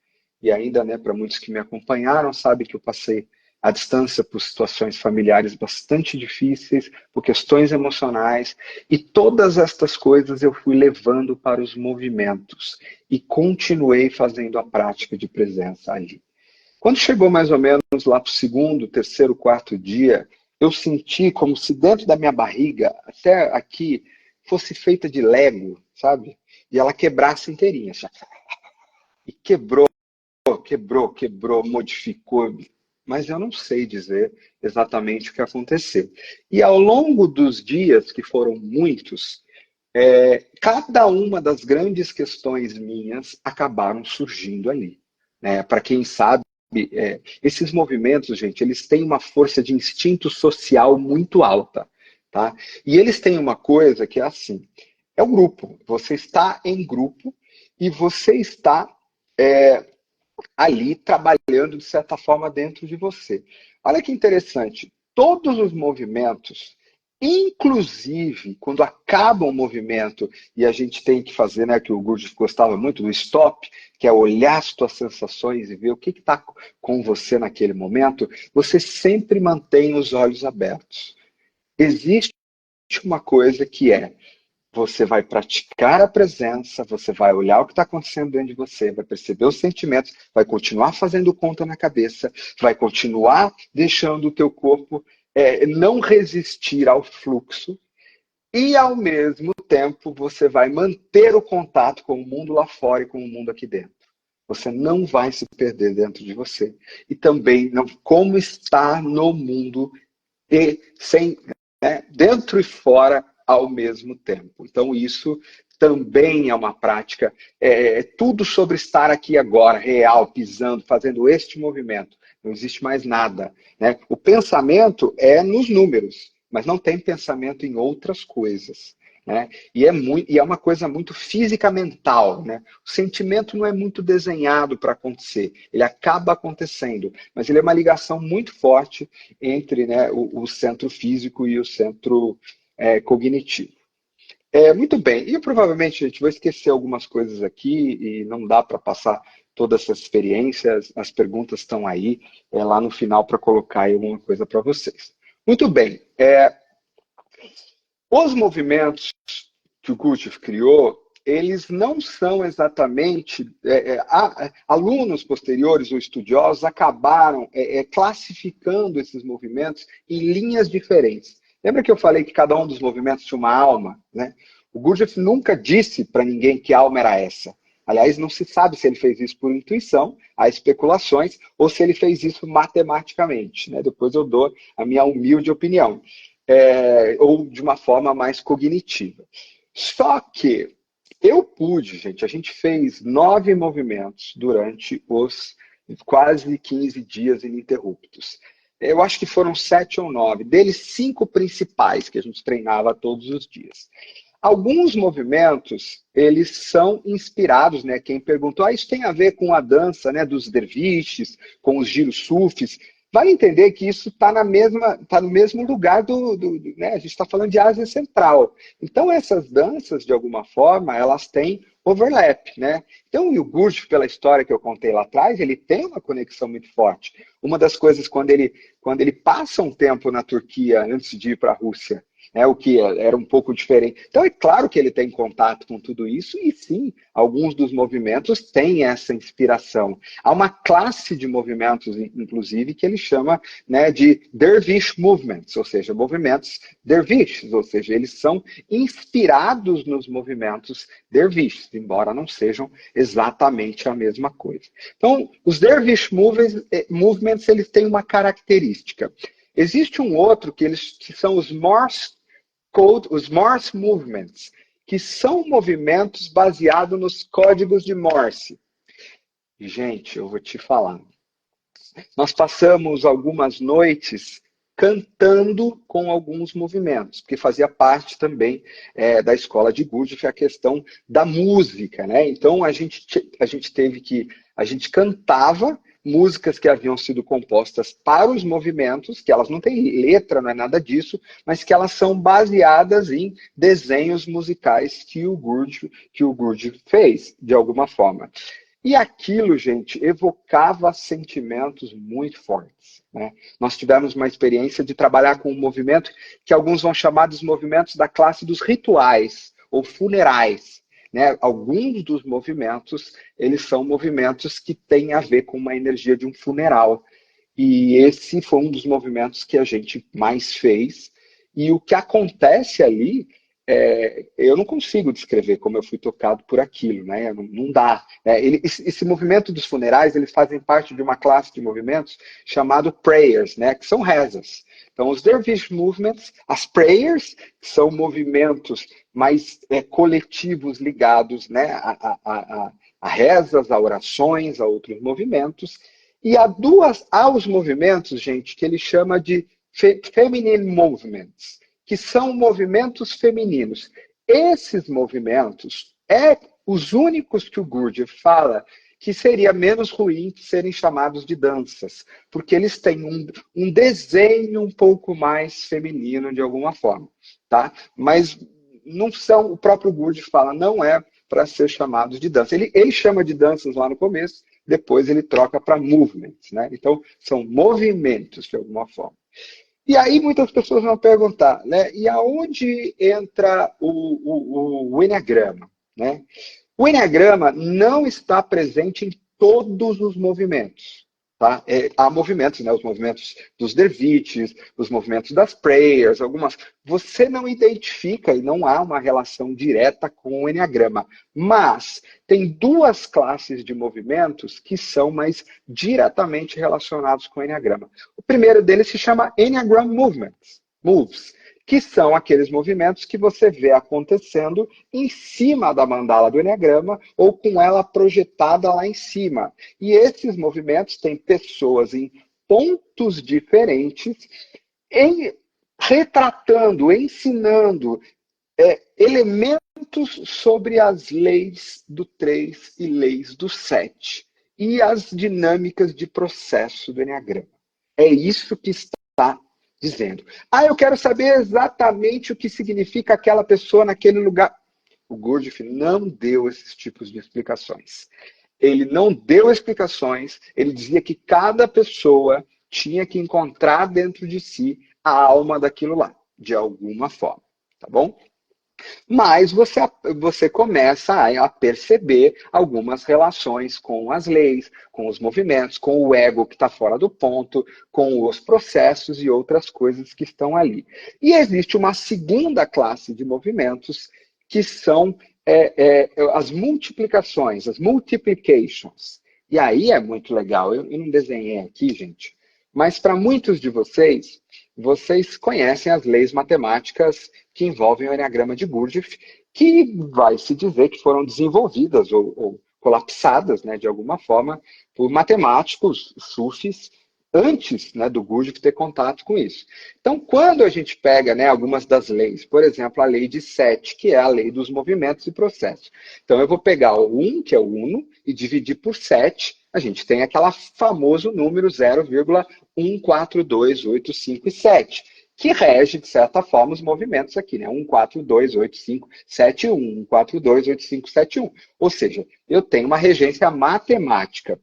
E ainda, né, para muitos que me acompanharam, sabem que eu passei à distância por situações familiares bastante difíceis, por questões emocionais, e todas estas coisas eu fui levando para os movimentos e continuei fazendo a prática de presença ali. Quando chegou mais ou menos lá para o segundo, terceiro, quarto dia, eu senti como se dentro da minha barriga, até aqui, fosse feita de Lego, sabe? E ela quebrasse inteirinha. Assim. E quebrou, modificou. Mas eu não sei dizer exatamente o que aconteceu. E ao longo dos dias, que foram muitos, cada uma das grandes questões minhas acabaram surgindo ali. Né? Para quem sabe, esses movimentos, gente, eles têm uma força de instinto social muito alta. Tá? E eles têm uma coisa que é assim, é o grupo. Você está em grupo e você está ali trabalhando, de certa forma, dentro de você. Olha que interessante, todos os movimentos, inclusive quando acaba um movimento e a gente tem que fazer, né, que o Gurdjieff gostava muito do stop, que é olhar as tuas sensações e ver o que está com você naquele momento, você sempre mantém os olhos abertos. Existe uma coisa que você vai praticar a presença, você vai olhar o que está acontecendo dentro de você, vai perceber os sentimentos, vai continuar fazendo conta na cabeça, vai continuar deixando o teu corpo não resistir ao fluxo e, ao mesmo tempo, você vai manter o contato com o mundo lá fora e com o mundo aqui dentro. Você não vai se perder dentro de você. E também não, como estar no mundo e sem, dentro e fora ao mesmo tempo. Então, isso também é uma prática, tudo sobre estar aqui agora, real, pisando, fazendo este movimento. Não existe mais nada. Né? O pensamento é nos números, mas não tem pensamento em outras coisas. Né? E é uma coisa muito física mental. Né? O sentimento não é muito desenhado para acontecer, ele acaba acontecendo, mas ele é uma ligação muito forte entre, né, o centro físico e o centro cognitivo. Muito bem, e eu provavelmente, gente, vou esquecer algumas coisas aqui e não dá para passar todas essas experiências, as perguntas estão aí, lá no final para colocar aí alguma coisa para vocês. Muito bem, os movimentos que o Gurdjieff criou, eles não são exatamente... alunos posteriores ou estudiosos acabaram classificando esses movimentos em linhas diferentes. Lembra que eu falei que cada um dos movimentos tinha uma alma? Né? O Gurdjieff nunca disse para ninguém que alma era essa. Aliás, não se sabe se ele fez isso por intuição, há especulações, ou se ele fez isso matematicamente. Né? Depois eu dou a minha humilde opinião. Ou de uma forma mais cognitiva. Só que eu pude, gente, a gente fez 9 movimentos durante os quase 15 dias ininterruptos. Eu acho que foram 7 ou 9, deles 5 principais que a gente treinava todos os dias. Alguns movimentos, eles são inspirados, né? Quem perguntou, isso tem a ver com a dança, né, dos derviches, com os giros sufis. Vale entender que isso está no mesmo lugar né? A gente está falando de Ásia Central. Então, essas danças, de alguma forma, elas têm overlap, né? Então, o Gurdjieff, pela história que eu contei lá atrás, ele tem uma conexão muito forte. Uma das coisas, quando ele passa um tempo na Turquia, antes de ir para a Rússia, o que era um pouco diferente. Então, é claro que ele tem contato com tudo isso, e sim, alguns dos movimentos têm essa inspiração. Há uma classe de movimentos, inclusive, que ele chama, né, de dervish movements, ou seja, movimentos dervishes, ou seja, eles são inspirados nos movimentos dervishes, embora não sejam exatamente a mesma coisa. Então, os dervish movements, eles têm uma característica. Existe um outro que são os Morse Movements, que são movimentos baseados nos códigos de Morse. Gente, eu vou te falar. Nós passamos algumas noites cantando com alguns movimentos, porque fazia parte também da escola de Gurdjieff a questão da música, né? Então a gente cantava, músicas que haviam sido compostas para os movimentos, que elas não têm letra, não é nada disso, mas que elas são baseadas em desenhos musicais que o Gurdjieff fez, de alguma forma. E aquilo, gente, evocava sentimentos muito fortes, né? Nós tivemos uma experiência de trabalhar com um movimento que alguns vão chamar dos movimentos da classe dos rituais ou funerais, né? Alguns dos movimentos, eles são movimentos que têm a ver com uma energia de um funeral. E esse foi um dos movimentos que a gente mais fez. E o que acontece ali, eu não consigo descrever como eu fui tocado por aquilo, né? Não dá. Esse movimento dos funerais, eles fazem parte de uma classe de movimentos chamado prayers, né? Que são rezas. Então, os dervish movements, as prayers, que são movimentos mais coletivos ligados, né, a rezas, a orações, a outros movimentos. E há os movimentos, gente, que ele chama de feminine movements, que são movimentos femininos. Esses movimentos os únicos que o Gurdjieff fala que seria menos ruim que serem chamados de danças, porque eles têm um desenho um pouco mais feminino de alguma forma, tá? Mas não são, o próprio Gurdjieff fala, não é para ser chamados de dança. Ele chama de danças lá no começo, depois ele troca para movements, né? Então, são movimentos de alguma forma. E aí muitas pessoas vão perguntar, né? E aonde entra o Enneagrama, né? O Enneagrama não está presente em todos os movimentos. Tá? Há movimentos, né? Os movimentos dos derviches, os movimentos das prayers, algumas. Você não identifica e não há uma relação direta com o Enneagrama. Mas tem duas classes de movimentos que são mais diretamente relacionados com o Enneagrama. O primeiro deles se chama Enneagram Moves, que são aqueles movimentos que você vê acontecendo em cima da mandala do Enneagrama ou com ela projetada lá em cima. E esses movimentos têm pessoas em pontos diferentes, retratando, ensinando elementos sobre as leis do 3 e leis do 7 e as dinâmicas de processo do Enneagrama. É isso que está dizendo. Eu quero saber exatamente o que significa aquela pessoa naquele lugar. O Gurdjieff não deu esses tipos de explicações. Ele não deu explicações, ele dizia que cada pessoa tinha que encontrar dentro de si a alma daquilo lá, de alguma forma, tá bom? Mas você começa a perceber algumas relações com as leis, com os movimentos, com o ego que está fora do ponto, com os processos e outras coisas que estão ali. E existe uma segunda classe de movimentos que são as multiplicações, as multiplications. E aí é muito legal. Eu não desenhei aqui, gente, mas para muitos de vocês conhecem as leis matemáticas que envolvem o Enneagrama de Gurdjieff, que vai se dizer que foram desenvolvidas ou colapsadas, né, de alguma forma, por matemáticos sufis antes, né, do Gurdjieff ter contato com isso. Então, quando a gente pega, né, algumas das leis, por exemplo, a lei de Sete, que é a lei dos movimentos e processos. Então, eu vou pegar o 1, que é o Uno, e dividir por 7, a gente tem aquele famoso número 0,142857, que rege, de certa forma, os movimentos aqui, né? 1428571, 1428571. Ou seja, eu tenho uma regência matemática.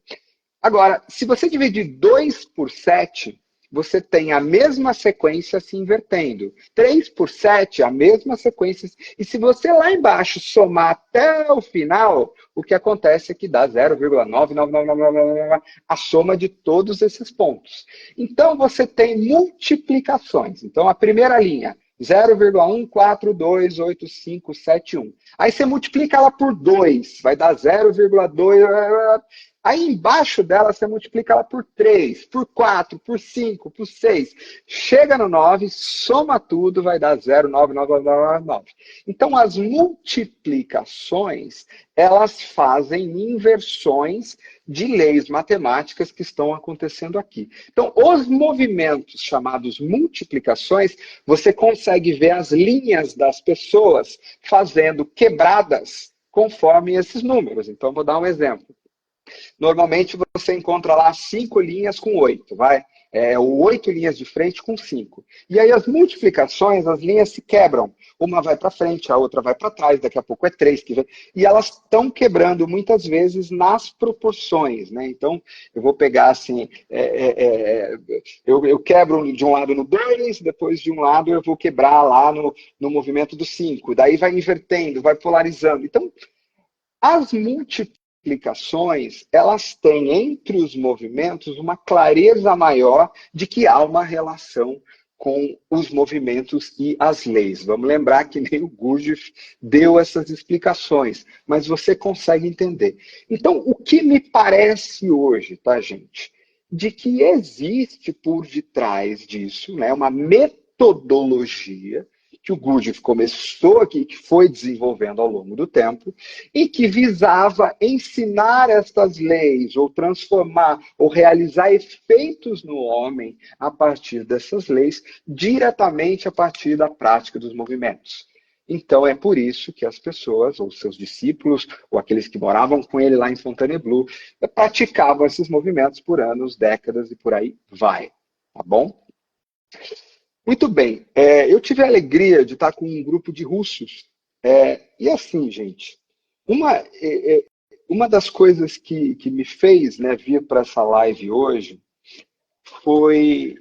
Agora, se você dividir 2 por 7, você tem a mesma sequência se invertendo. 3 por 7, a mesma sequência. E se você lá embaixo somar até o final, o que acontece é que dá 0,99999, a soma de todos esses pontos. Então, você tem multiplicações. Então, a primeira linha, 0,14285571. Aí você multiplica ela por 2, vai dar 0,2... Aí embaixo dela você multiplica ela por 3, por 4, por 5, por 6. Chega no 9, soma tudo, vai dar 0,99999. Então as multiplicações, elas fazem inversões de leis matemáticas que estão acontecendo aqui. Então os movimentos chamados multiplicações, você consegue ver as linhas das pessoas fazendo quebradas conforme esses números. Então vou dar um exemplo. Normalmente você encontra lá 5 linhas com 8, vai? Ou 8 linhas de frente com 5. E aí as multiplicações, as linhas se quebram. Uma vai para frente, a outra vai para trás, daqui a pouco é 3. E elas estão quebrando muitas vezes nas proporções, né? Então, eu vou pegar assim, eu quebro de um lado no 2, depois de um lado eu vou quebrar lá no movimento do 5. Daí vai invertendo, vai polarizando. Então, as multiplicações, elas têm entre os movimentos uma clareza maior de que há uma relação com os movimentos e as leis. Vamos lembrar que nem o Gurdjieff deu essas explicações, mas você consegue entender. Então, o que me parece hoje, tá, gente? De que existe por detrás disso, né, uma metodologia que o Gurdjieff começou aqui, que foi desenvolvendo ao longo do tempo, e que visava ensinar estas leis, ou transformar, ou realizar efeitos no homem a partir dessas leis, diretamente a partir da prática dos movimentos. Então é por isso que as pessoas, ou seus discípulos, ou aqueles que moravam com ele lá em Fontainebleau, praticavam esses movimentos por anos, décadas e por aí vai. Tá bom? Muito bem. Eu tive a alegria de estar com um grupo de russos. E assim, gente, uma das coisas que me fez, né, vir para essa live hoje foi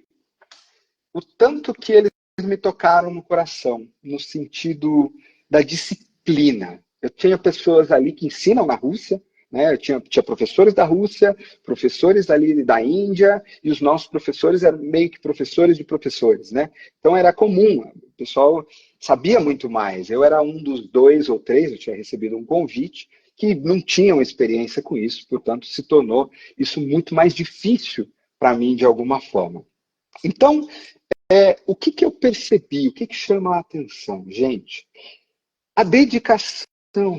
o tanto que eles me tocaram no coração, no sentido da disciplina. Eu tinha pessoas ali que ensinam na Rússia, né? Eu tinha professores da Rússia, professores ali da Índia, e os nossos professores eram meio que professores de professores, né? Então era comum, o pessoal sabia muito mais. Eu era um dos 2 ou 3, eu tinha recebido um convite, que não tinham experiência com isso, portanto se tornou isso muito mais difícil para mim de alguma forma. Então, o que eu percebi, o que chama a atenção? Gente, a dedicação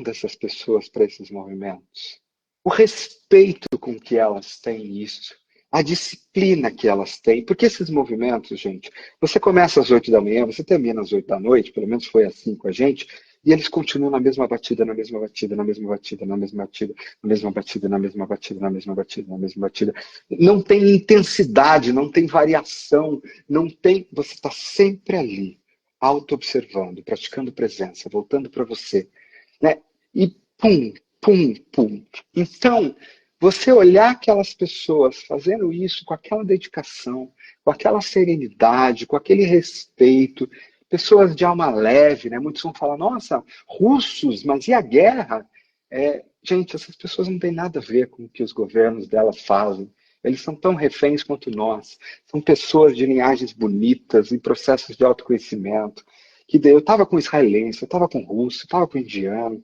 dessas pessoas para esses movimentos, o respeito com que elas têm isso, a disciplina que elas têm, porque esses movimentos, gente, você começa às 8 da manhã, você termina às 8 da noite, pelo menos foi assim com a gente, e eles continuam na mesma batida, na mesma batida, na mesma batida, na mesma batida, na mesma batida, na mesma batida, na mesma batida, na mesma batida. Não tem intensidade, não tem variação, não tem. Você está sempre ali, auto-observando, praticando presença, voltando para você, né? E pum, pum, pum. Então, você olhar aquelas pessoas fazendo isso com aquela dedicação, com aquela serenidade, com aquele respeito, pessoas de alma leve, né? Muitos vão falar, nossa, russos, mas e a guerra? Gente, essas pessoas não têm nada a ver com o que os governos delas fazem. Eles são tão reféns quanto nós. São pessoas de linhagens bonitas, em processos de autoconhecimento. Eu estava com israelense, eu estava com russo, eu estava com indiano.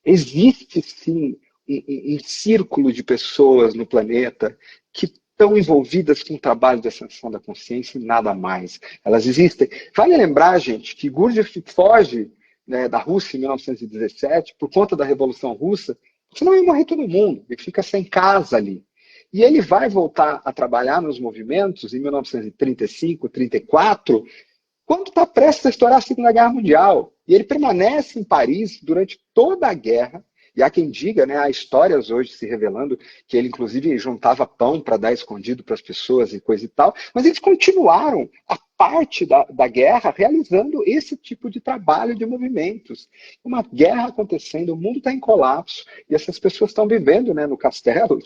Existe, sim, um círculo de pessoas no planeta que estão envolvidas com o trabalho de ascensão da consciência e nada mais. Elas existem. Vale lembrar, gente, que Gurdjieff foge, né, da Rússia em 1917 por conta da Revolução Russa, senão ia morrer todo mundo. Ele fica sem casa ali. E ele vai voltar a trabalhar nos movimentos em 1935, 34, quando está prestes a estourar a Segunda Guerra Mundial. E ele permanece em Paris durante toda a guerra. E há quem diga, né, há histórias hoje se revelando que ele, inclusive, juntava pão para dar escondido para as pessoas e coisa e tal. Mas eles continuaram, a parte da guerra, realizando esse tipo de trabalho de movimentos. Uma guerra acontecendo, o mundo está em colapso. E essas pessoas estão vivendo, né, no castelo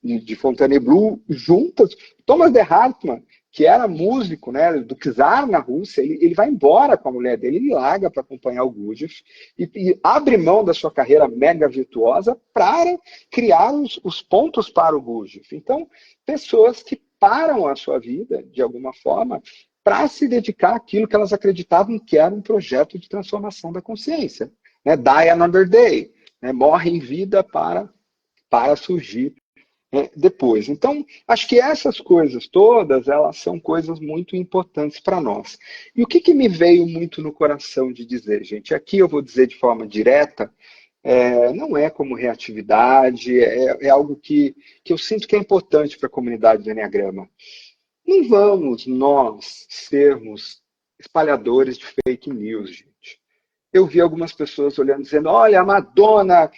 de Fontainebleau juntas. Thomas de Hartmann, que era músico, né, do czar na Rússia, ele vai embora com a mulher dele, ele larga para acompanhar o Gurdjieff e abre mão da sua carreira mega virtuosa para criar os pontos para o Gurdjieff. Então, pessoas que param a sua vida, de alguma forma, para se dedicar àquilo que elas acreditavam que era um projeto de transformação da consciência. Né? Die another day. Né? Morre em vida para surgir depois. Então, acho que essas coisas todas, elas são coisas muito importantes para nós. E o que me veio muito no coração de dizer, gente? Aqui eu vou dizer de forma direta, não é como reatividade, é algo que eu sinto que é importante para a comunidade do Enneagrama. Não vamos nós sermos espalhadores de fake news, gente. eu vi algumas pessoas olhando, dizendo, olha, a Madonna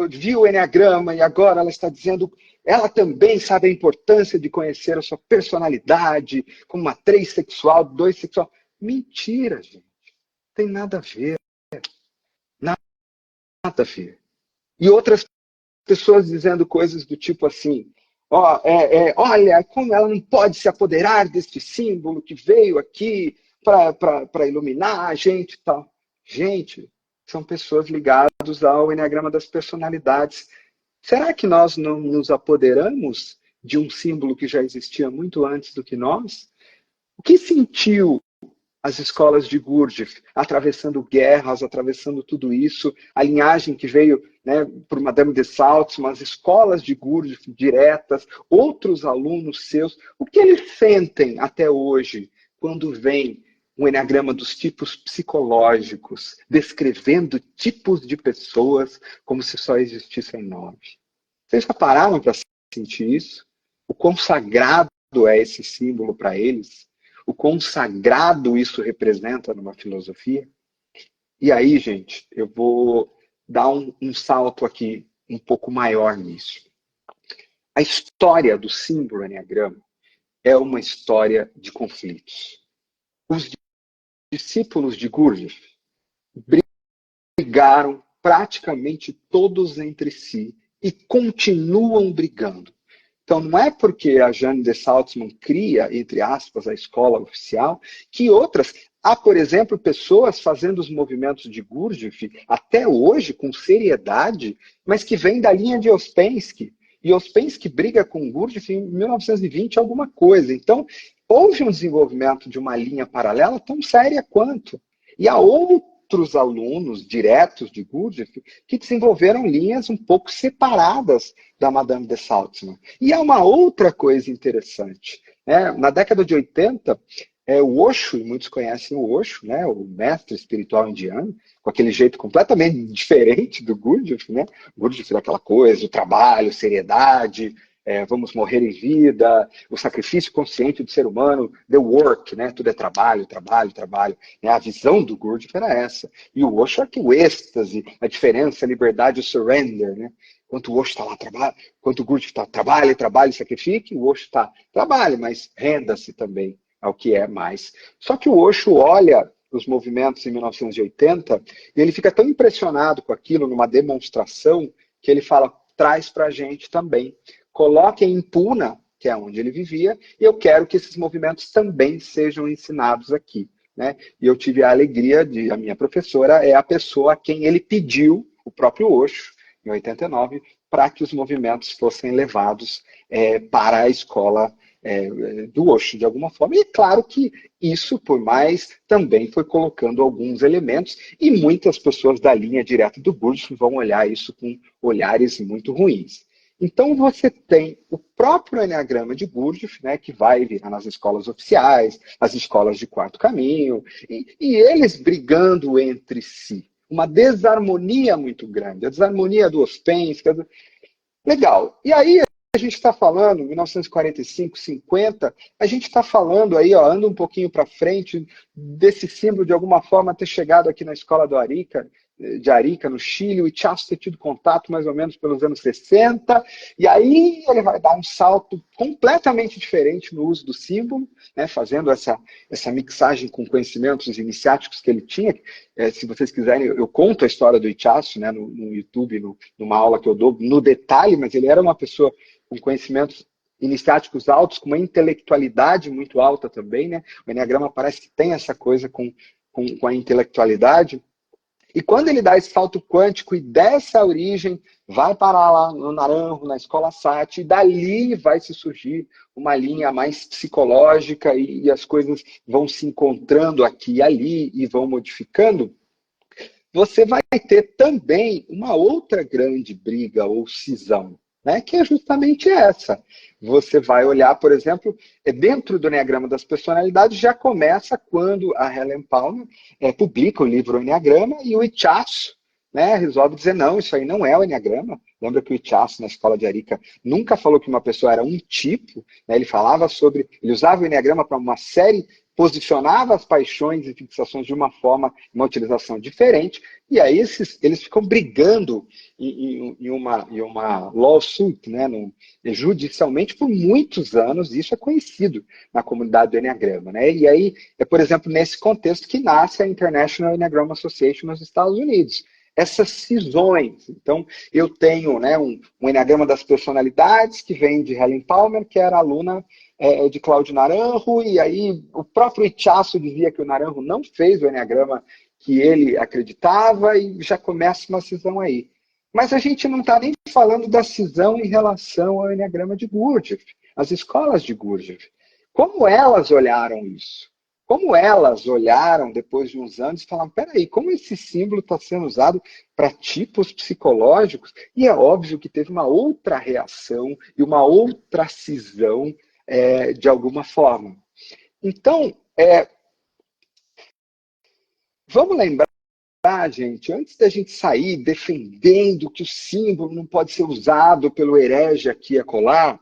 viu o Enneagrama e agora ela está dizendo, ela também sabe a importância de conhecer a sua personalidade, como uma 3 sexual, 2 sexual. Mentira, gente. Não tem nada a ver. Nada a ver. E outras pessoas dizendo coisas do tipo assim, olha, como ela não pode se apoderar deste símbolo que veio aqui para iluminar a gente e tal. Gente, são pessoas ligadas ao Enneagrama das personalidades. Será que nós não nos apoderamos de um símbolo que já existia muito antes do que nós? O que sentiu as escolas de Gurdjieff, atravessando guerras, atravessando tudo isso, a linhagem que veio, né, por Madame de Saltzman, as escolas de Gurdjieff diretas, outros alunos seus, o que eles sentem até hoje quando vem um enneagrama dos tipos psicológicos, descrevendo tipos de pessoas como se só existissem 9? Vocês já pararam para sentir isso? O quão sagrado é esse símbolo para eles? O quão sagrado isso representa numa filosofia? E aí, gente, eu vou dar um salto aqui um pouco maior nisso. A história do símbolo Enneagrama é uma história de conflitos. Os discípulos de Gurdjieff brigaram praticamente todos entre si e continuam brigando. Então, não é porque a Jeanne de Saltzman cria, entre aspas, a escola oficial, que outras... Há, por exemplo, pessoas fazendo os movimentos de Gurdjieff, até hoje, com seriedade, mas que vêm da linha de Ouspensky. E Ouspensky briga com Gurdjieff em 1920, alguma coisa. Então, houve um desenvolvimento de uma linha paralela tão séria quanto. E há outros alunos diretos de Gurdjieff que desenvolveram linhas um pouco separadas da Madame de Saltzman. E há uma outra coisa interessante. Né? Na década de 80, o Osho, e muitos conhecem o Osho, né? O mestre espiritual indiano, com aquele jeito completamente diferente do Gurdjieff. Né? Gurdjieff era aquela coisa, o trabalho, seriedade, vamos morrer em vida, o sacrifício consciente do ser humano, the work, né? Tudo é trabalho, trabalho, trabalho. A visão do Gurdjieff era essa. E o Osho é que o êxtase, a diferença, a liberdade, o surrender. Né? Enquanto o Osho está lá, trabalha, enquanto o Gurdjieff está, trabalhe, trabalhe, sacrifique, o Osho está, trabalhe, mas renda-se também ao que é mais. Só que o Osho olha os movimentos em 1980 e ele fica tão impressionado com aquilo, numa demonstração, que ele fala, traz para a gente também. Coloque em Pune, que é onde ele vivia, e eu quero que esses movimentos também sejam ensinados aqui. Né? E eu tive a alegria de, a minha professora é a pessoa a quem ele pediu, o próprio Osho, em 89, para que os movimentos fossem levados para a escola do Osho, de alguma forma. E é claro que isso, por mais, também foi colocando alguns elementos, e muitas pessoas da linha direta do Gurdjieff vão olhar isso com olhares muito ruins. Então você tem o próprio Enneagrama de Gurdjieff, né, que vai virar nas escolas oficiais, as escolas de quarto caminho, e eles brigando entre si. Uma desarmonia muito grande, a desarmonia do Ouspensky. Legal. E aí a gente está falando, 1945, 50, a gente está falando aí, ó, anda um pouquinho para frente, desse símbolo de alguma forma ter chegado aqui na escola de Arica, no Chile, o Ichazo ter tido contato mais ou menos pelos anos 60, e aí ele vai dar um salto completamente diferente no uso do símbolo, né, fazendo essa mixagem com conhecimentos iniciáticos que ele tinha. Se vocês quiserem, eu conto a história do Ichazo, né, no YouTube, numa aula que eu dou no detalhe, mas ele era uma pessoa com conhecimentos iniciáticos altos, com uma intelectualidade muito alta também. Né? O Enneagrama parece que tem essa coisa com a intelectualidade. E quando ele dá esse salto quântico e dessa origem, vai parar lá no Naranjo, na escola Sati, e dali vai se surgir uma linha mais psicológica e as coisas vão se encontrando aqui e ali e vão modificando, você vai ter também uma outra grande briga ou cisão, né, que é justamente essa. Você vai olhar, por exemplo, dentro do Enneagrama das Personalidades, já começa quando a Helen Palmer publica o livro Enneagrama e o Ichazo, né, resolve dizer, não, isso aí não é o Enneagrama. Lembra que o Ichazo, na escola de Arica, nunca falou que uma pessoa era um tipo, né, ele falava sobre, ele usava o Enneagrama para uma série posicionava as paixões e fixações de uma forma, uma utilização diferente, e aí eles ficam brigando em uma lawsuit, né, judicialmente por muitos anos, e isso é conhecido na comunidade do Enneagrama, né? E aí, por exemplo, nesse contexto que nasce a International Enneagram Association nos Estados Unidos. Essas cisões. Então, eu tenho, né, um Enneagrama das personalidades, que vem de Helen Palmer, que era aluna de Cláudio Naranjo, e aí o próprio Ichaço dizia que o Naranjo não fez o Enneagrama que ele acreditava, e já começa uma cisão aí. Mas a gente não está nem falando da cisão em relação ao Enneagrama de Gurdjieff, as escolas de Gurdjieff. Como elas olharam isso? Como elas olharam depois de uns anos e falaram, peraí, como esse símbolo está sendo usado para tipos psicológicos? E é óbvio que teve uma outra reação e uma outra cisão de alguma forma. Então, vamos lembrar, gente, antes da gente sair defendendo que o símbolo não pode ser usado pelo herege aqui e acolá,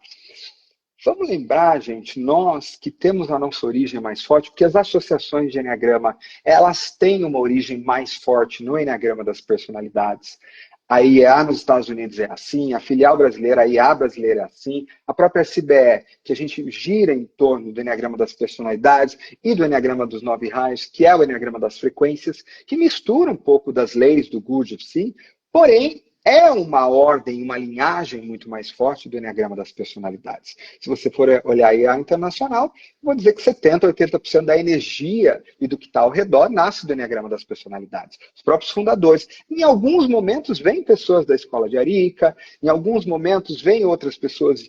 vamos lembrar, gente, nós que temos a nossa origem mais forte, porque as associações de Enneagrama, elas têm uma origem mais forte no Enneagrama das personalidades. A IEA nos Estados Unidos é assim, a filial brasileira, a IEA brasileira é assim, a própria CBE, que a gente gira em torno do Enneagrama das personalidades e do Enneagrama dos 9 raios, que é o Enneagrama das frequências, que mistura um pouco das leis do Gurdjieff, sim, porém, é uma ordem, uma linhagem muito mais forte do Enneagrama das personalidades. Se você for olhar aí a internacional, vou dizer que 70%, 80% da energia e do que está ao redor nasce do Enneagrama das personalidades. Os próprios fundadores. Em alguns momentos, vêm pessoas da escola de Arica, em alguns momentos, vêm outras pessoas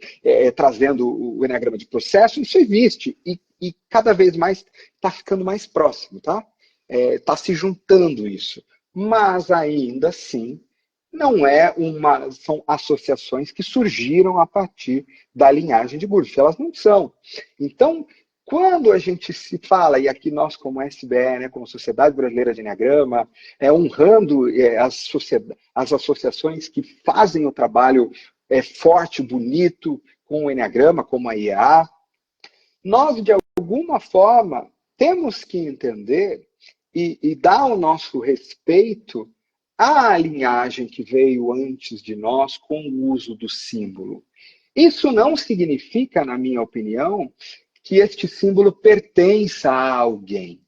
trazendo o Enneagrama de processo, isso existe. E cada vez mais está ficando mais próximo, tá? Está se juntando isso. Mas ainda assim, não são associações que surgiram a partir da linhagem de Gurdjieff, elas não são. Então, quando a gente se fala, e aqui nós como SBE, né, como Sociedade Brasileira de Enneagrama, honrando as associações que fazem o trabalho forte, bonito, com o Enneagrama, como a IEA, nós, de alguma forma, temos que entender e dar o nosso respeito à linhagem que veio antes de nós com o uso do símbolo. Isso não significa, na minha opinião, que este símbolo pertença a alguém.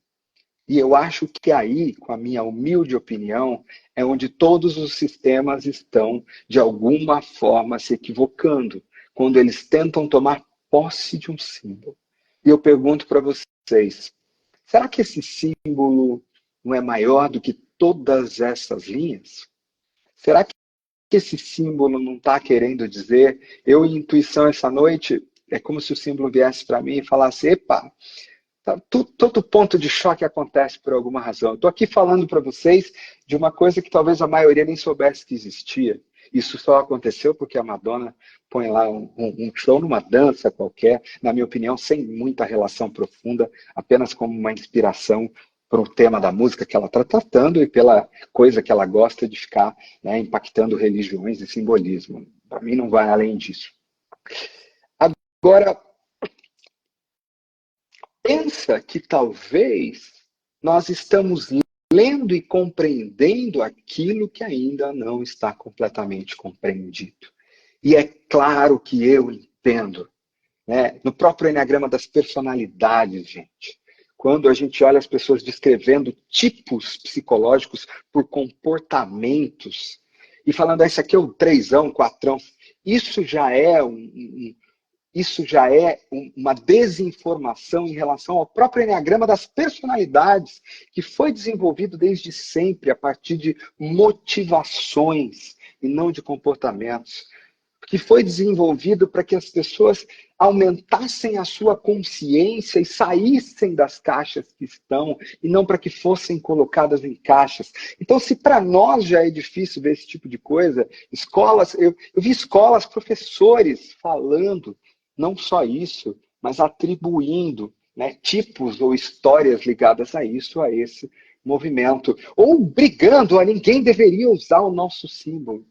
E eu acho que aí, com a minha humilde opinião, é onde todos os sistemas estão, de alguma forma, se equivocando, quando eles tentam tomar posse de um símbolo. E eu pergunto para vocês, será que esse símbolo não é maior do que todas essas linhas? Será que esse símbolo não está querendo dizer, eu em intuição essa noite, é como se o símbolo viesse para mim e falasse, epa, todo ponto de choque acontece por alguma razão. Estou aqui falando para vocês de uma coisa que talvez a maioria nem soubesse que existia. Isso só aconteceu porque a Madonna põe lá um show numa dança qualquer, na minha opinião, sem muita relação profunda, apenas como uma inspiração para o tema da música que ela está tratando e pela coisa que ela gosta de ficar, né, impactando religiões e simbolismo. Para mim não vai além disso. Agora, pensa que talvez nós estamos lendo e compreendendo aquilo que ainda não está completamente compreendido. E é claro que eu entendo, né? No próprio Enneagrama das personalidades, gente, quando a gente olha as pessoas descrevendo tipos psicológicos por comportamentos, e falando, isso aqui é o 3ão, 4ão, isso já é uma desinformação em relação ao próprio Enneagrama das personalidades, que foi desenvolvido desde sempre a partir de motivações e não de comportamentos. Que foi desenvolvido para que as pessoas aumentassem a sua consciência e saíssem das caixas que estão, e não para que fossem colocadas em caixas. Então, se para nós já é difícil ver esse tipo de coisa, escolas, eu vi escolas, professores falando, não só isso, mas atribuindo, né, tipos ou histórias ligadas a isso, a esse movimento. Ou brigando, ninguém deveria usar o nosso símbolo.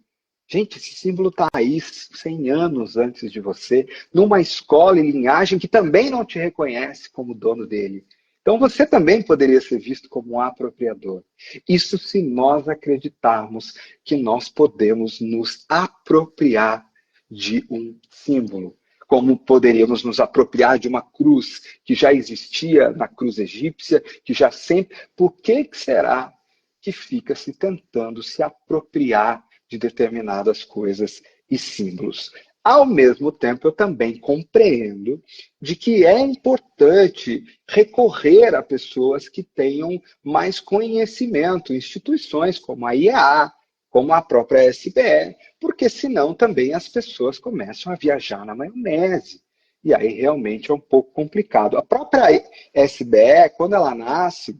Gente, esse símbolo está aí 100 anos antes de você, numa escola e linhagem que também não te reconhece como dono dele. Então você também poderia ser visto como um apropriador. Isso se nós acreditarmos que nós podemos nos apropriar de um símbolo. Como poderíamos nos apropriar de uma cruz que já existia na cruz egípcia, que já sempre... Por que será que fica se tentando se apropriar de determinadas coisas e símbolos? Ao mesmo tempo, eu também compreendo de que é importante recorrer a pessoas que tenham mais conhecimento, instituições como a IEA, como a própria SBE, porque senão também as pessoas começam a viajar na maionese. E aí realmente é um pouco complicado. A própria SBE, quando ela nasce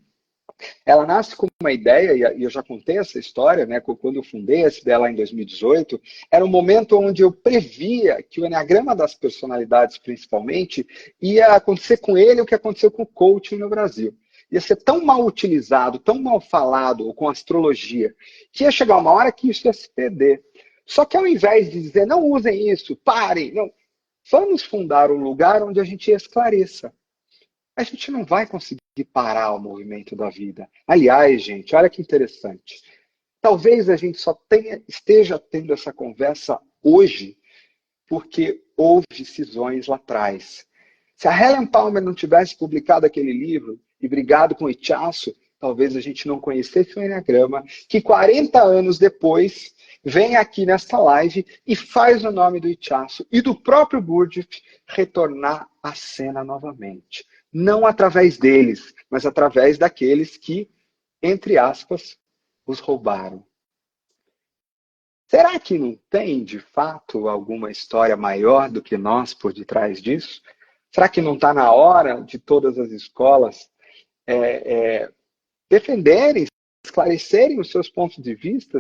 com uma ideia, e eu já contei essa história, né, quando eu fundei a SBE lá em 2018, era um momento onde eu previa que o Enneagrama das personalidades, principalmente, ia acontecer com ele o que aconteceu com o coaching no Brasil. Ia ser tão mal utilizado, tão mal falado, ou com astrologia, que ia chegar uma hora que isso ia se perder. Só que ao invés de dizer, não usem isso, parem, não, vamos fundar um lugar onde a gente esclareça. A gente não vai conseguir parar o movimento da vida. Aliás, gente, olha que interessante. Talvez a gente só esteja tendo essa conversa hoje porque houve cisões lá atrás. Se a Helen Palmer não tivesse publicado aquele livro e brigado com o Ichaço, talvez a gente não conhecesse o Enneagrama, que 40 anos depois vem aqui nesta live e faz o nome do Ichaço e do próprio Gurdjieff retornar à cena novamente. Não através deles, mas através daqueles que, entre aspas, os roubaram. Será que não tem, de fato, alguma história maior do que nós por detrás disso? Será que não está na hora de todas as escolas defenderem, esclarecerem os seus pontos de vista,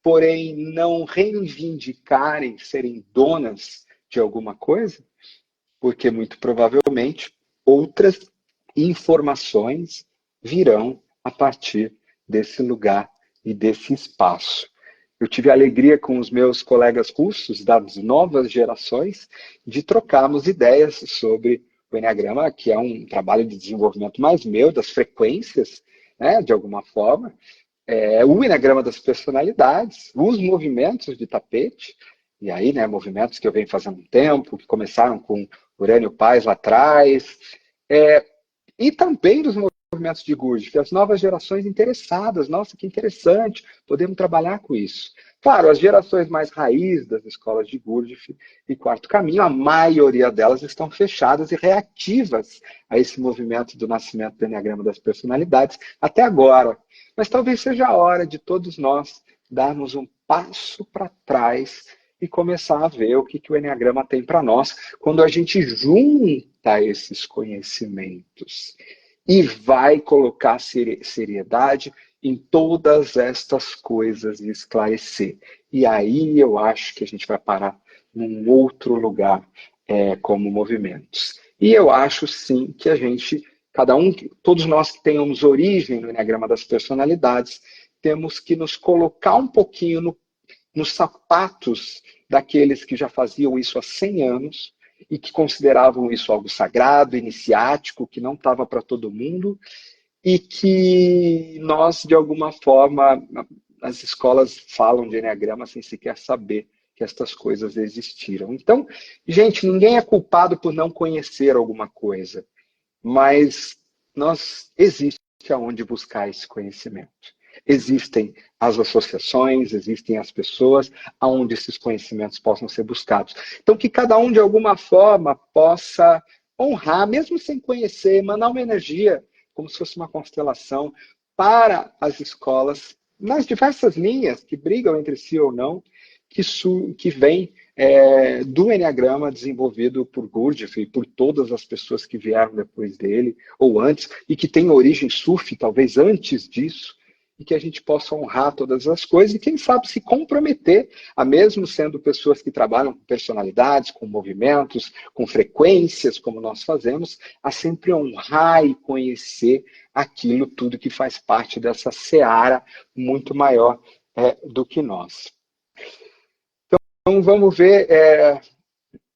porém não reivindicarem serem donas de alguma coisa? Porque, muito provavelmente, outras informações virão a partir desse lugar e desse espaço. Eu tive a alegria com os meus colegas russos das novas gerações de trocarmos ideias sobre o Enneagrama, que é um trabalho de desenvolvimento mais meu, das frequências, né, de alguma forma, o Enneagrama das personalidades, os movimentos de tapete, e aí, né, movimentos que eu venho fazendo um tempo, que começaram com Urânio Paz lá atrás, e também dos movimentos de Gurdjieff, as novas gerações interessadas, nossa, que interessante, podemos trabalhar com isso. Claro, as gerações mais raiz das escolas de Gurdjieff e Quarto Caminho, a maioria delas estão fechadas e reativas a esse movimento do nascimento do Enneagrama das personalidades até agora. Mas talvez seja a hora de todos nós darmos um passo para trás e começar a ver o que o Enneagrama tem para nós quando a gente junta esses conhecimentos e vai colocar seriedade em todas estas coisas e esclarecer. E aí eu acho que a gente vai parar num outro lugar como movimentos. E eu acho sim que a gente, todos nós que tenhamos origem no Enneagrama das personalidades, temos que nos colocar um pouquinho nos sapatos daqueles que já faziam isso há 100 anos e que consideravam isso algo sagrado, iniciático, que não estava para todo mundo, e que nós, de alguma forma, as escolas falam de Enneagrama sem sequer saber que estas coisas existiram. Então, gente, ninguém é culpado por não conhecer alguma coisa, mas existe aonde buscar esse conhecimento. Existem as associações, existem as pessoas onde esses conhecimentos possam ser buscados. Então, que cada um, de alguma forma, possa honrar, mesmo sem conhecer, mandar uma energia, como se fosse uma constelação, para as escolas, nas diversas linhas, que brigam entre si ou não, que vem do Enneagrama desenvolvido por Gurdjieff e por todas as pessoas que vieram depois dele, ou antes, e que tem origem Sufi, talvez antes disso, e que a gente possa honrar todas as coisas e, quem sabe, se comprometer, a mesmo sendo pessoas que trabalham com personalidades, com movimentos, com frequências, como nós fazemos, a sempre honrar e conhecer aquilo tudo que faz parte dessa seara muito maior do que nós. Então, vamos ver,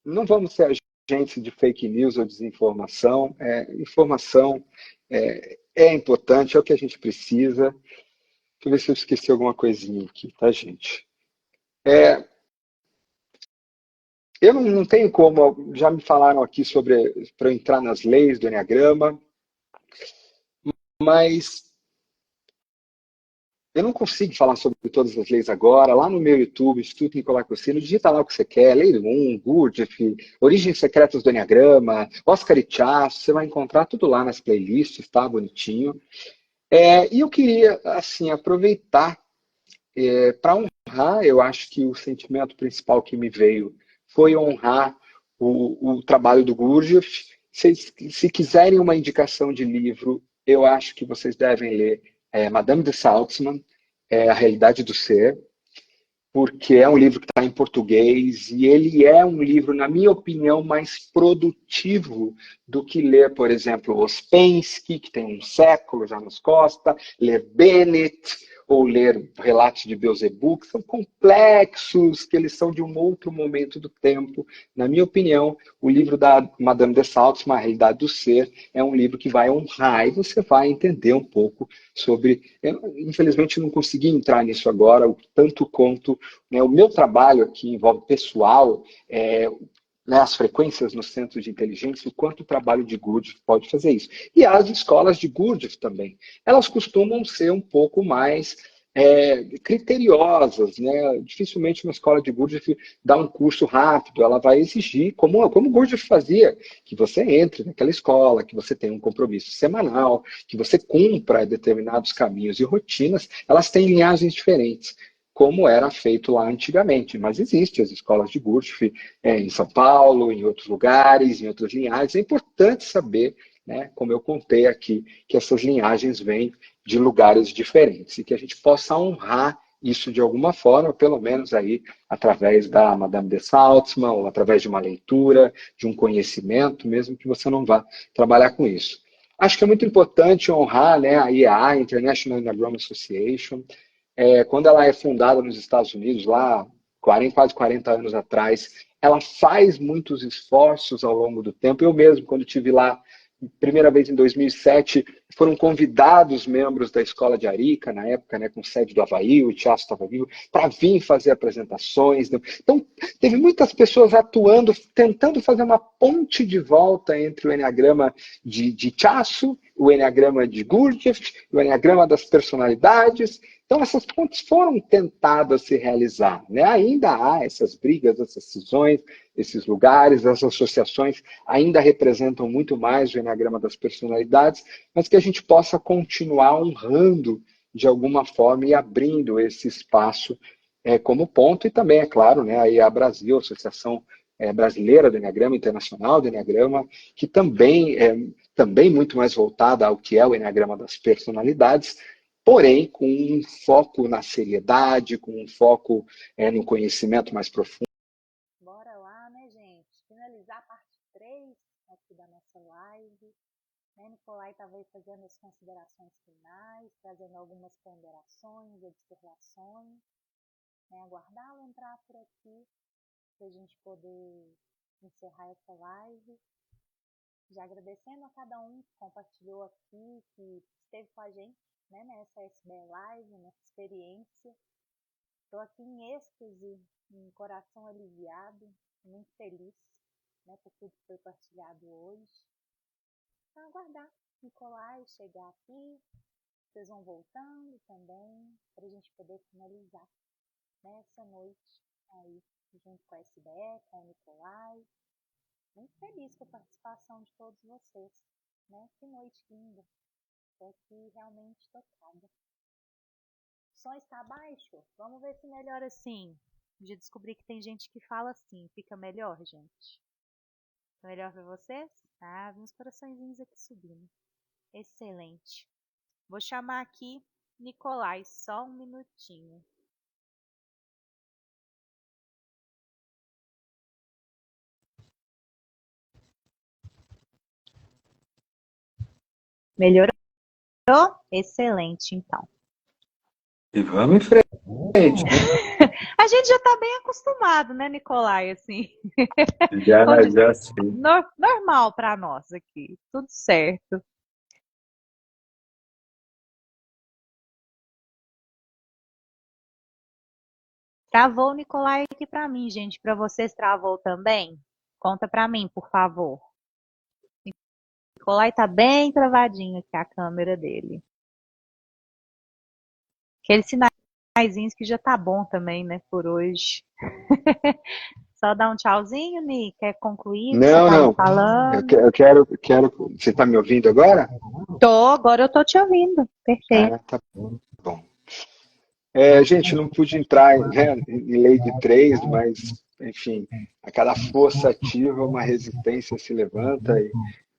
não vamos ser agentes de fake news ou desinformação. Informação é importante, é o que a gente precisa. Deixa eu ver se eu esqueci alguma coisinha aqui, tá, gente? Eu não tenho como, já me falaram aqui sobre para eu entrar nas leis do Enneagrama, mas eu não consigo falar sobre todas as leis agora. Lá no meu YouTube, Instituto Nicolau Cossino, digita lá o que você quer. Lei do 1, Gurdjieff, Origens Secretas do Enneagrama, Oscar Ichaço, você vai encontrar tudo lá nas playlists, tá? Bonitinho. E eu queria, assim, aproveitar para honrar, eu acho que o sentimento principal que me veio foi honrar o trabalho do Gurdjieff. Se quiserem uma indicação de livro, eu acho que vocês devem ler Madame de Salzmann, A Realidade do Ser, porque é um livro que está em português e ele é um livro, na minha opinião, mais produtivo do que ler, por exemplo, Ouspensky, que tem um século já nas costas, ler Bennett ou ler Relatos de Beelzebub, que são complexos, que eles são de um outro momento do tempo. Na minha opinião, o livro da Madame de Salzmann, A Realidade do Ser, é um livro que vai honrar e você vai entender um pouco sobre... Eu, infelizmente, não consegui entrar nisso agora, tanto quanto, né, o meu trabalho aqui envolve pessoal, né, as frequências no centro de inteligência, o quanto o trabalho de Gurdjieff pode fazer isso. E as escolas de Gurdjieff também. Elas costumam ser um pouco mais criteriosas, né? Dificilmente uma escola de Gurdjieff dá um curso rápido, ela vai exigir, como Gurdjieff fazia, que você entre naquela escola, que você tenha um compromisso semanal, que você cumpra determinados caminhos e rotinas. Elas têm linhagens diferentes, como era feito lá antigamente. Mas existem as escolas de Gurdjieff em São Paulo, em outros lugares, em outras linhagens. É importante saber, né, como eu contei aqui, que essas linhagens vêm de lugares diferentes e que a gente possa honrar isso de alguma forma, pelo menos aí através da Madame de Salzmann, ou através de uma leitura, de um conhecimento, mesmo que você não vá trabalhar com isso. Acho que é muito importante honrar, né, a IAA, International Enneagram Association. Quando ela é fundada nos Estados Unidos, lá quase 40 anos atrás, ela faz muitos esforços ao longo do tempo. Eu mesmo, quando estive lá, primeira vez em 2007, foram convidados membros da Escola de Arica, na época, né, com sede do Havaí, o Tiago estava vivo, para vir fazer apresentações. Então, teve muitas pessoas atuando, tentando fazer uma ponte de volta entre o Enneagrama de Tiago, o Enneagrama de Gurdjieff, o Enneagrama das personalidades. Então, essas pontes foram tentadas se realizar, né? Ainda há essas brigas, essas cisões, esses lugares, as associações ainda representam muito mais o Enneagrama das personalidades, mas que a gente possa continuar honrando de alguma forma e abrindo esse espaço como ponto, e também, é claro, né, aí a Brasil, a Associação Brasileira do Enneagrama, Internacional do Enneagrama, que também é também muito mais voltada ao que é o Enneagrama das personalidades, porém com um foco na seriedade, com um foco no conhecimento mais profundo. Bora lá, né, gente? Finalizar a parte 3 aqui da nossa live. Né, Nicolai estava aí fazendo as considerações finais, trazendo algumas ponderações, observações. Né, aguardá-lo entrar por aqui para a gente poder encerrar essa live. Já agradecendo a cada um que compartilhou aqui, que esteve com a gente, né, nessa SBE Live, nessa experiência. Estou aqui em êxtase, em coração aliviado, muito feliz, né, por tudo que foi partilhado hoje. Então, aguardar Nicolai chegar aqui, vocês vão voltando também, para a gente poder finalizar, né, essa noite aí, junto com a SBE, com o Nicolai. Muito feliz com a participação de todos vocês, né? Que noite linda. Estou aqui realmente tocada. O som está baixo? Vamos ver se melhora assim. Já descobri que tem gente que fala assim. Fica melhor, gente? Fica melhor para vocês? Ah, vi uns coraçõezinhos aqui subindo. Excelente. Vou chamar aqui Nicolai, só um minutinho. Melhorou? Excelente, então. E vamos em frente. A gente já está bem acostumado, né, Nicolai, assim. Já sim. Normal para nós aqui, tudo certo. Travou o Nicolai aqui para mim, gente. Para vocês travou também? Conta para mim, por favor. O Nicolai tá bem travadinho aqui a câmera dele. Aqueles sinaizinhos que já tá bom também, né, por hoje. Só dar um tchauzinho, Ni. Quer concluir o que você Não, estava não. falando? Eu quero. Você está me ouvindo agora? Agora eu tô te ouvindo. Perfeito. Ah, tá bom. Gente, não pude entrar, né, em lei de três, mas, enfim, a cada força ativa, uma resistência se levanta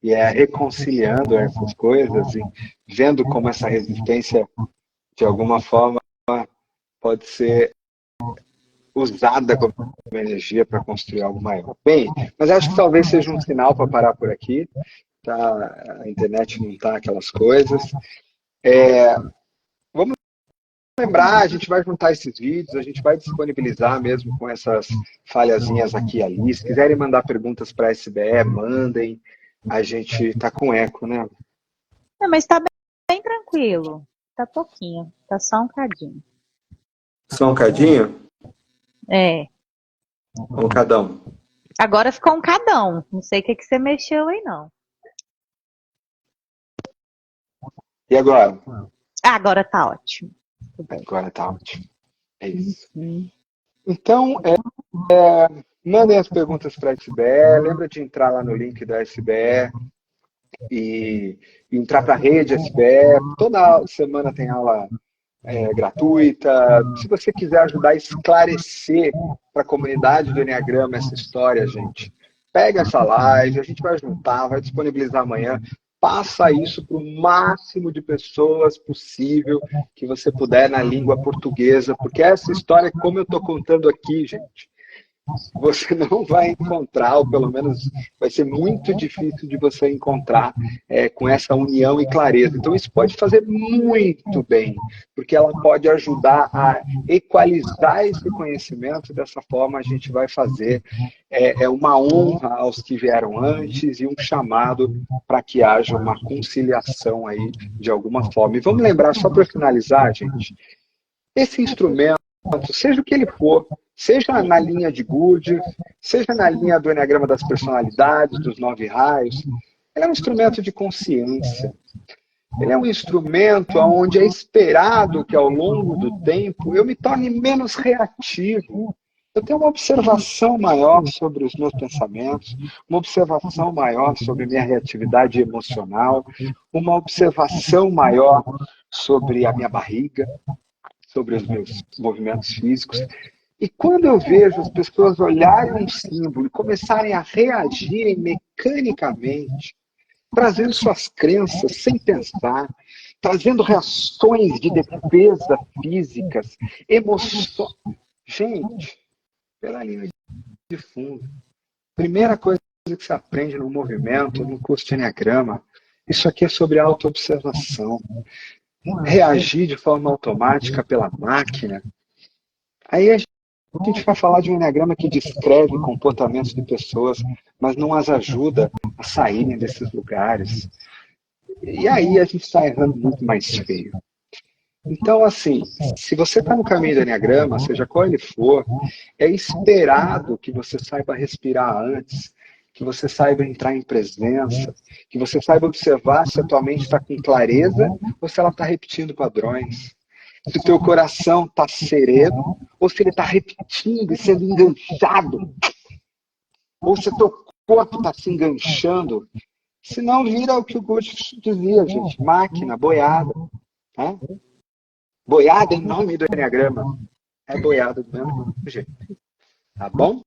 e é reconciliando essas coisas e vendo como essa resistência, de alguma forma, pode ser usada como energia para construir algo maior. Bem, mas acho que talvez seja um sinal para parar por aqui. Tá? A internet não está aquelas coisas. Vamos lembrar, a gente vai juntar esses vídeos, a gente vai disponibilizar mesmo com essas falhazinhas aqui e ali. Se quiserem mandar perguntas para a SBE, mandem. A gente está com eco, né? Não, mas tá bem tranquilo. Tá pouquinho. Tá só um cadinho. Só um cadinho? É. Um cadão. Agora ficou um cadão. Não sei o que você mexeu aí, não. E agora? Agora tá ótimo. Agora tá ótimo. É isso. Uhum. Então, mandem as perguntas para a SBE. Lembra de entrar lá no link da SBE e entrar para a rede SBE. Toda semana tem aula gratuita. Se você quiser ajudar a esclarecer para a comunidade do Enneagrama essa história, gente, pega essa live, a gente vai juntar, vai disponibilizar amanhã. Passa isso para o máximo de pessoas possível que você puder na língua portuguesa, porque essa história, como eu estou contando aqui, gente, você não vai encontrar, ou pelo menos vai ser muito difícil de você encontrar com essa união e clareza. Então isso pode fazer muito bem, porque ela pode ajudar a equalizar esse conhecimento. Dessa forma a gente vai fazer uma honra aos que vieram antes e um chamado para que haja uma conciliação aí de alguma forma. E vamos lembrar, só para finalizar, gente, esse instrumento, seja o que ele for, seja na linha de Gurdjieff, seja na linha do Enneagrama das Personalidades, dos 9 raios, ele é um instrumento de consciência. Ele é um instrumento onde é esperado que ao longo do tempo eu me torne menos reativo. Eu tenho uma observação maior sobre os meus pensamentos, uma observação maior sobre minha reatividade emocional, uma observação maior sobre a minha barriga, sobre os meus movimentos físicos. E quando eu vejo as pessoas olharem um símbolo e começarem a reagirem mecanicamente, trazendo suas crenças sem pensar, trazendo reações de defesa físicas, emoções. Gente, pela linha de fundo. Primeira coisa que você aprende no movimento, no curso de Enneagrama, isso aqui é sobre autoobservação. Reagir de forma automática pela máquina. Aí a gente vai falar de um Enneagrama que descreve comportamentos de pessoas, mas não as ajuda a saírem desses lugares. E aí a gente está errando muito mais feio. Então, assim, se você está no caminho do Enneagrama, seja qual ele for, é esperado que você saiba respirar antes, que você saiba entrar em presença, que você saiba observar se a tua mente está com clareza ou se ela está repetindo padrões. Se o teu coração está sereno ou se ele está repetindo e sendo enganchado. Ou se o teu corpo está se enganchando. Senão vira o que o Gurdjieff dizia, gente, máquina, boiada. Né? Boiada em nome do Enneagrama. É boiada do mesmo jeito. Tá bom?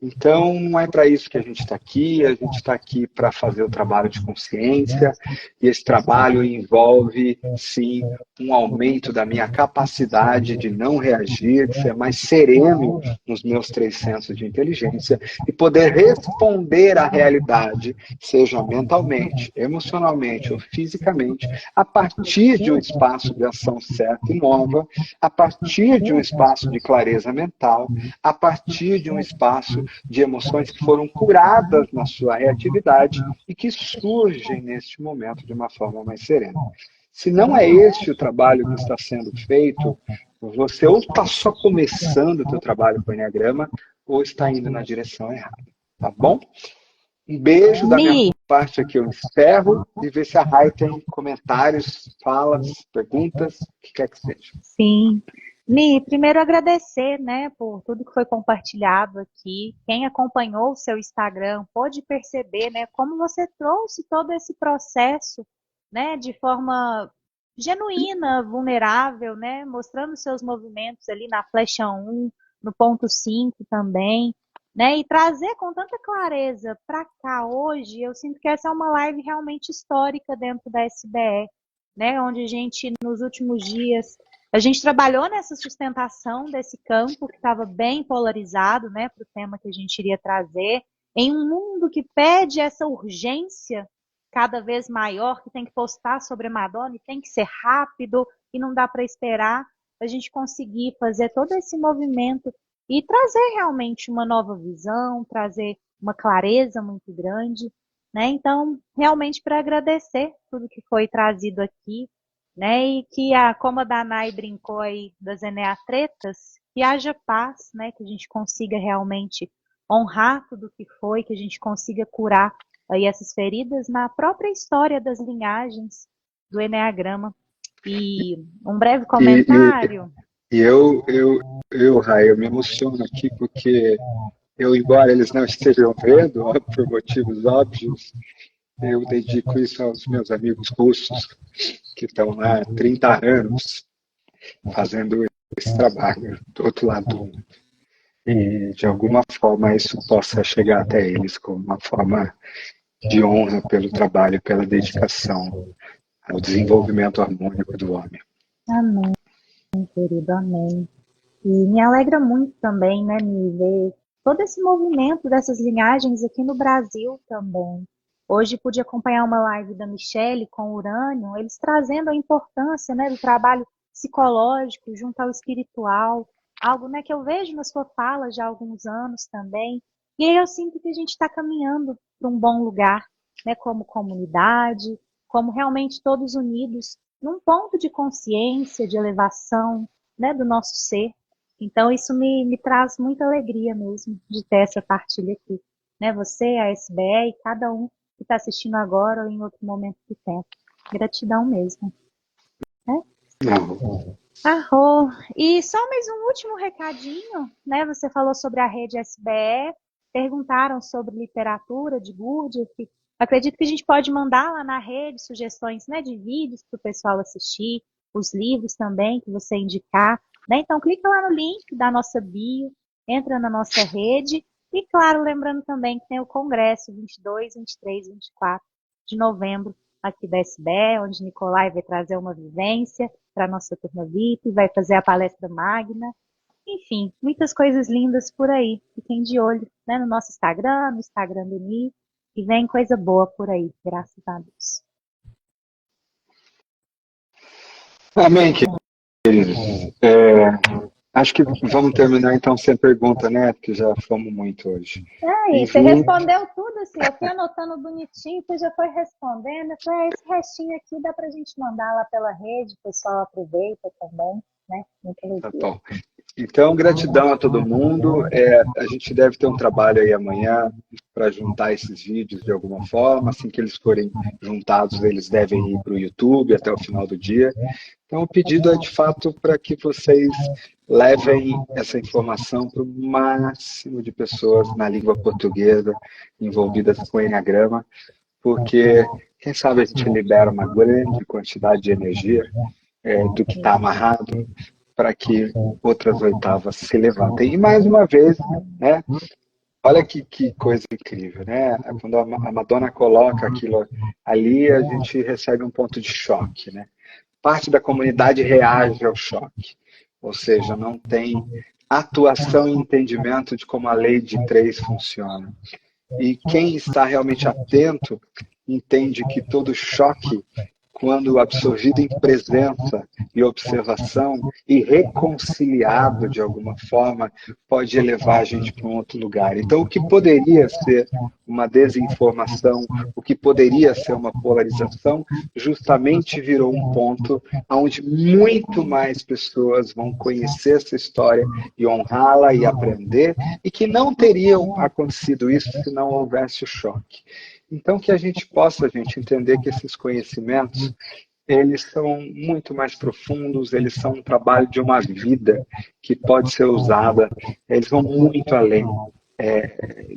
Então, é para isso que a gente está aqui para fazer o trabalho de consciência, e esse trabalho envolve, sim, um aumento da minha capacidade de não reagir, de ser mais sereno nos meus 3 sensos de inteligência e poder responder à realidade, seja mentalmente, emocionalmente ou fisicamente, a partir de um espaço de ação certa e nova, a partir de um espaço de clareza mental, a partir de um espaço de emoções que foram curadas na sua reatividade e que surgem neste momento de uma forma mais serena. Se não é este o trabalho que está sendo feito, Você ou está só começando o seu trabalho com o Enneagrama, ou está indo na direção errada. Tá bom? Um beijo da minha Mi, parte aqui, eu encerro e ver se a Rai tem comentários, falas, perguntas, o que quer que seja. sim. Mi, primeiro agradecer, né, por tudo que foi compartilhado aqui. Quem acompanhou o seu Instagram pôde perceber, né, como você trouxe todo esse processo, né, de forma genuína, vulnerável, né, mostrando seus movimentos ali na flecha 1, no ponto 5 também, né, e trazer com tanta clareza para cá hoje, eu sinto que essa é uma live realmente histórica dentro da SBE, né, onde a gente, nos últimos dias, a gente trabalhou nessa sustentação desse campo que estava bem polarizado, né, para o tema que a gente iria trazer, em um mundo que pede essa urgência cada vez maior, que tem que postar sobre a Madonna e tem que ser rápido e não dá para esperar, a gente conseguir fazer todo esse movimento e trazer realmente uma nova visão, trazer uma clareza muito grande, né? Então, realmente para agradecer tudo que foi trazido aqui, né? E que, como a Danai brincou aí das Eneatretas, que haja paz, né? Que a gente consiga realmente honrar tudo que foi, que a gente consiga curar aí essas feridas na própria história das linhagens do Eneagrama. E um breve E, comentário. Rai, eu me emociono aqui porque embora eles não estejam vendo, ó, por motivos óbvios, eu dedico isso aos meus amigos russos que estão lá há 30 anos fazendo esse trabalho do outro lado do mundo. E, de alguma forma, isso possa chegar até eles como uma forma de honra pelo trabalho, pela dedicação ao desenvolvimento harmônico do homem. Amém, querido, amém. E me alegra muito também, né, me ver todo esse movimento dessas linhagens aqui no Brasil também. Hoje pude acompanhar uma live da Michelle com o Urânio, eles trazendo a importância, né, do trabalho psicológico junto ao espiritual, algo, né, que eu vejo na sua fala já há alguns anos também. E aí eu sinto que a gente está caminhando para um bom lugar, né, como comunidade, como realmente todos unidos num ponto de consciência, de elevação, né, do nosso ser. Então, isso me traz muita alegria mesmo de ter essa partilha aqui. Né? Você, a SBE e cada um que está assistindo agora ou em outro momento do tempo. Gratidão mesmo. Né? Não. Arro. E só mais um último recadinho. Né? Você falou sobre a rede SBE, perguntaram sobre literatura de Gurdjieff. Acredito que a gente pode mandar lá na rede sugestões, né, de vídeos para o pessoal assistir, os livros também que você indicar. Né? Então, clica lá no link da nossa bio, entra na nossa rede e, claro, lembrando também que tem o Congresso 22, 23, 24 de novembro aqui da SBE, onde Nicolai vai trazer uma vivência para a nossa turma VIP, vai fazer a palestra magna. Enfim, muitas coisas lindas por aí. Fiquem de olho, né, no nosso Instagram, no Instagram do Ni, e vem coisa boa por aí, graças a Deus. Amém, queridos. Acho que vamos terminar então sem pergunta, né? Porque já fomos muito hoje. E você respondeu tudo, assim, eu fui anotando bonitinho, você já foi respondendo. Eu falei, esse restinho aqui dá pra gente mandar lá pela rede, o pessoal aproveita também, né? Tá bom. Então, gratidão a todo mundo. A gente deve ter um trabalho aí amanhã para juntar esses vídeos de alguma forma. Assim que eles forem juntados, eles devem ir para o YouTube até o final do dia. Então, o pedido é, de fato, para que vocês levem essa informação para o máximo de pessoas na língua portuguesa envolvidas com o Enneagrama, porque, quem sabe, a gente libera uma grande quantidade de energia do que está amarrado, para que outras oitavas se levantem. E mais uma vez, né, olha que coisa incrível, né? Quando a Madonna coloca aquilo ali, a gente recebe um ponto de choque, né? Parte da comunidade reage ao choque, ou seja, não tem atuação e entendimento de como a lei de três funciona. E quem está realmente atento entende que todo choque quando absorvido em presença e observação e reconciliado de alguma forma, pode elevar a gente para um outro lugar. Então, o que poderia ser uma desinformação, o que poderia ser uma polarização, justamente virou um ponto onde muito mais pessoas vão conhecer essa história e honrá-la e aprender, e que não teriam acontecido isso se não houvesse o choque. Então, que a gente possa, gente, entender que esses conhecimentos, eles são muito mais profundos, eles são um trabalho de uma vida que pode ser usada, eles vão muito além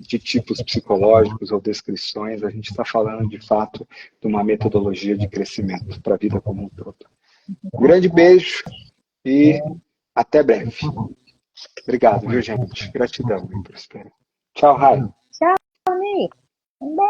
de tipos psicológicos ou descrições, a gente está falando, de fato, de uma metodologia de crescimento para a vida como um todo. Um grande beijo e até breve. Obrigado, viu, gente? Gratidão, hein, Prospera. Tchau, Rai. Tchau, Mi. Um beijo.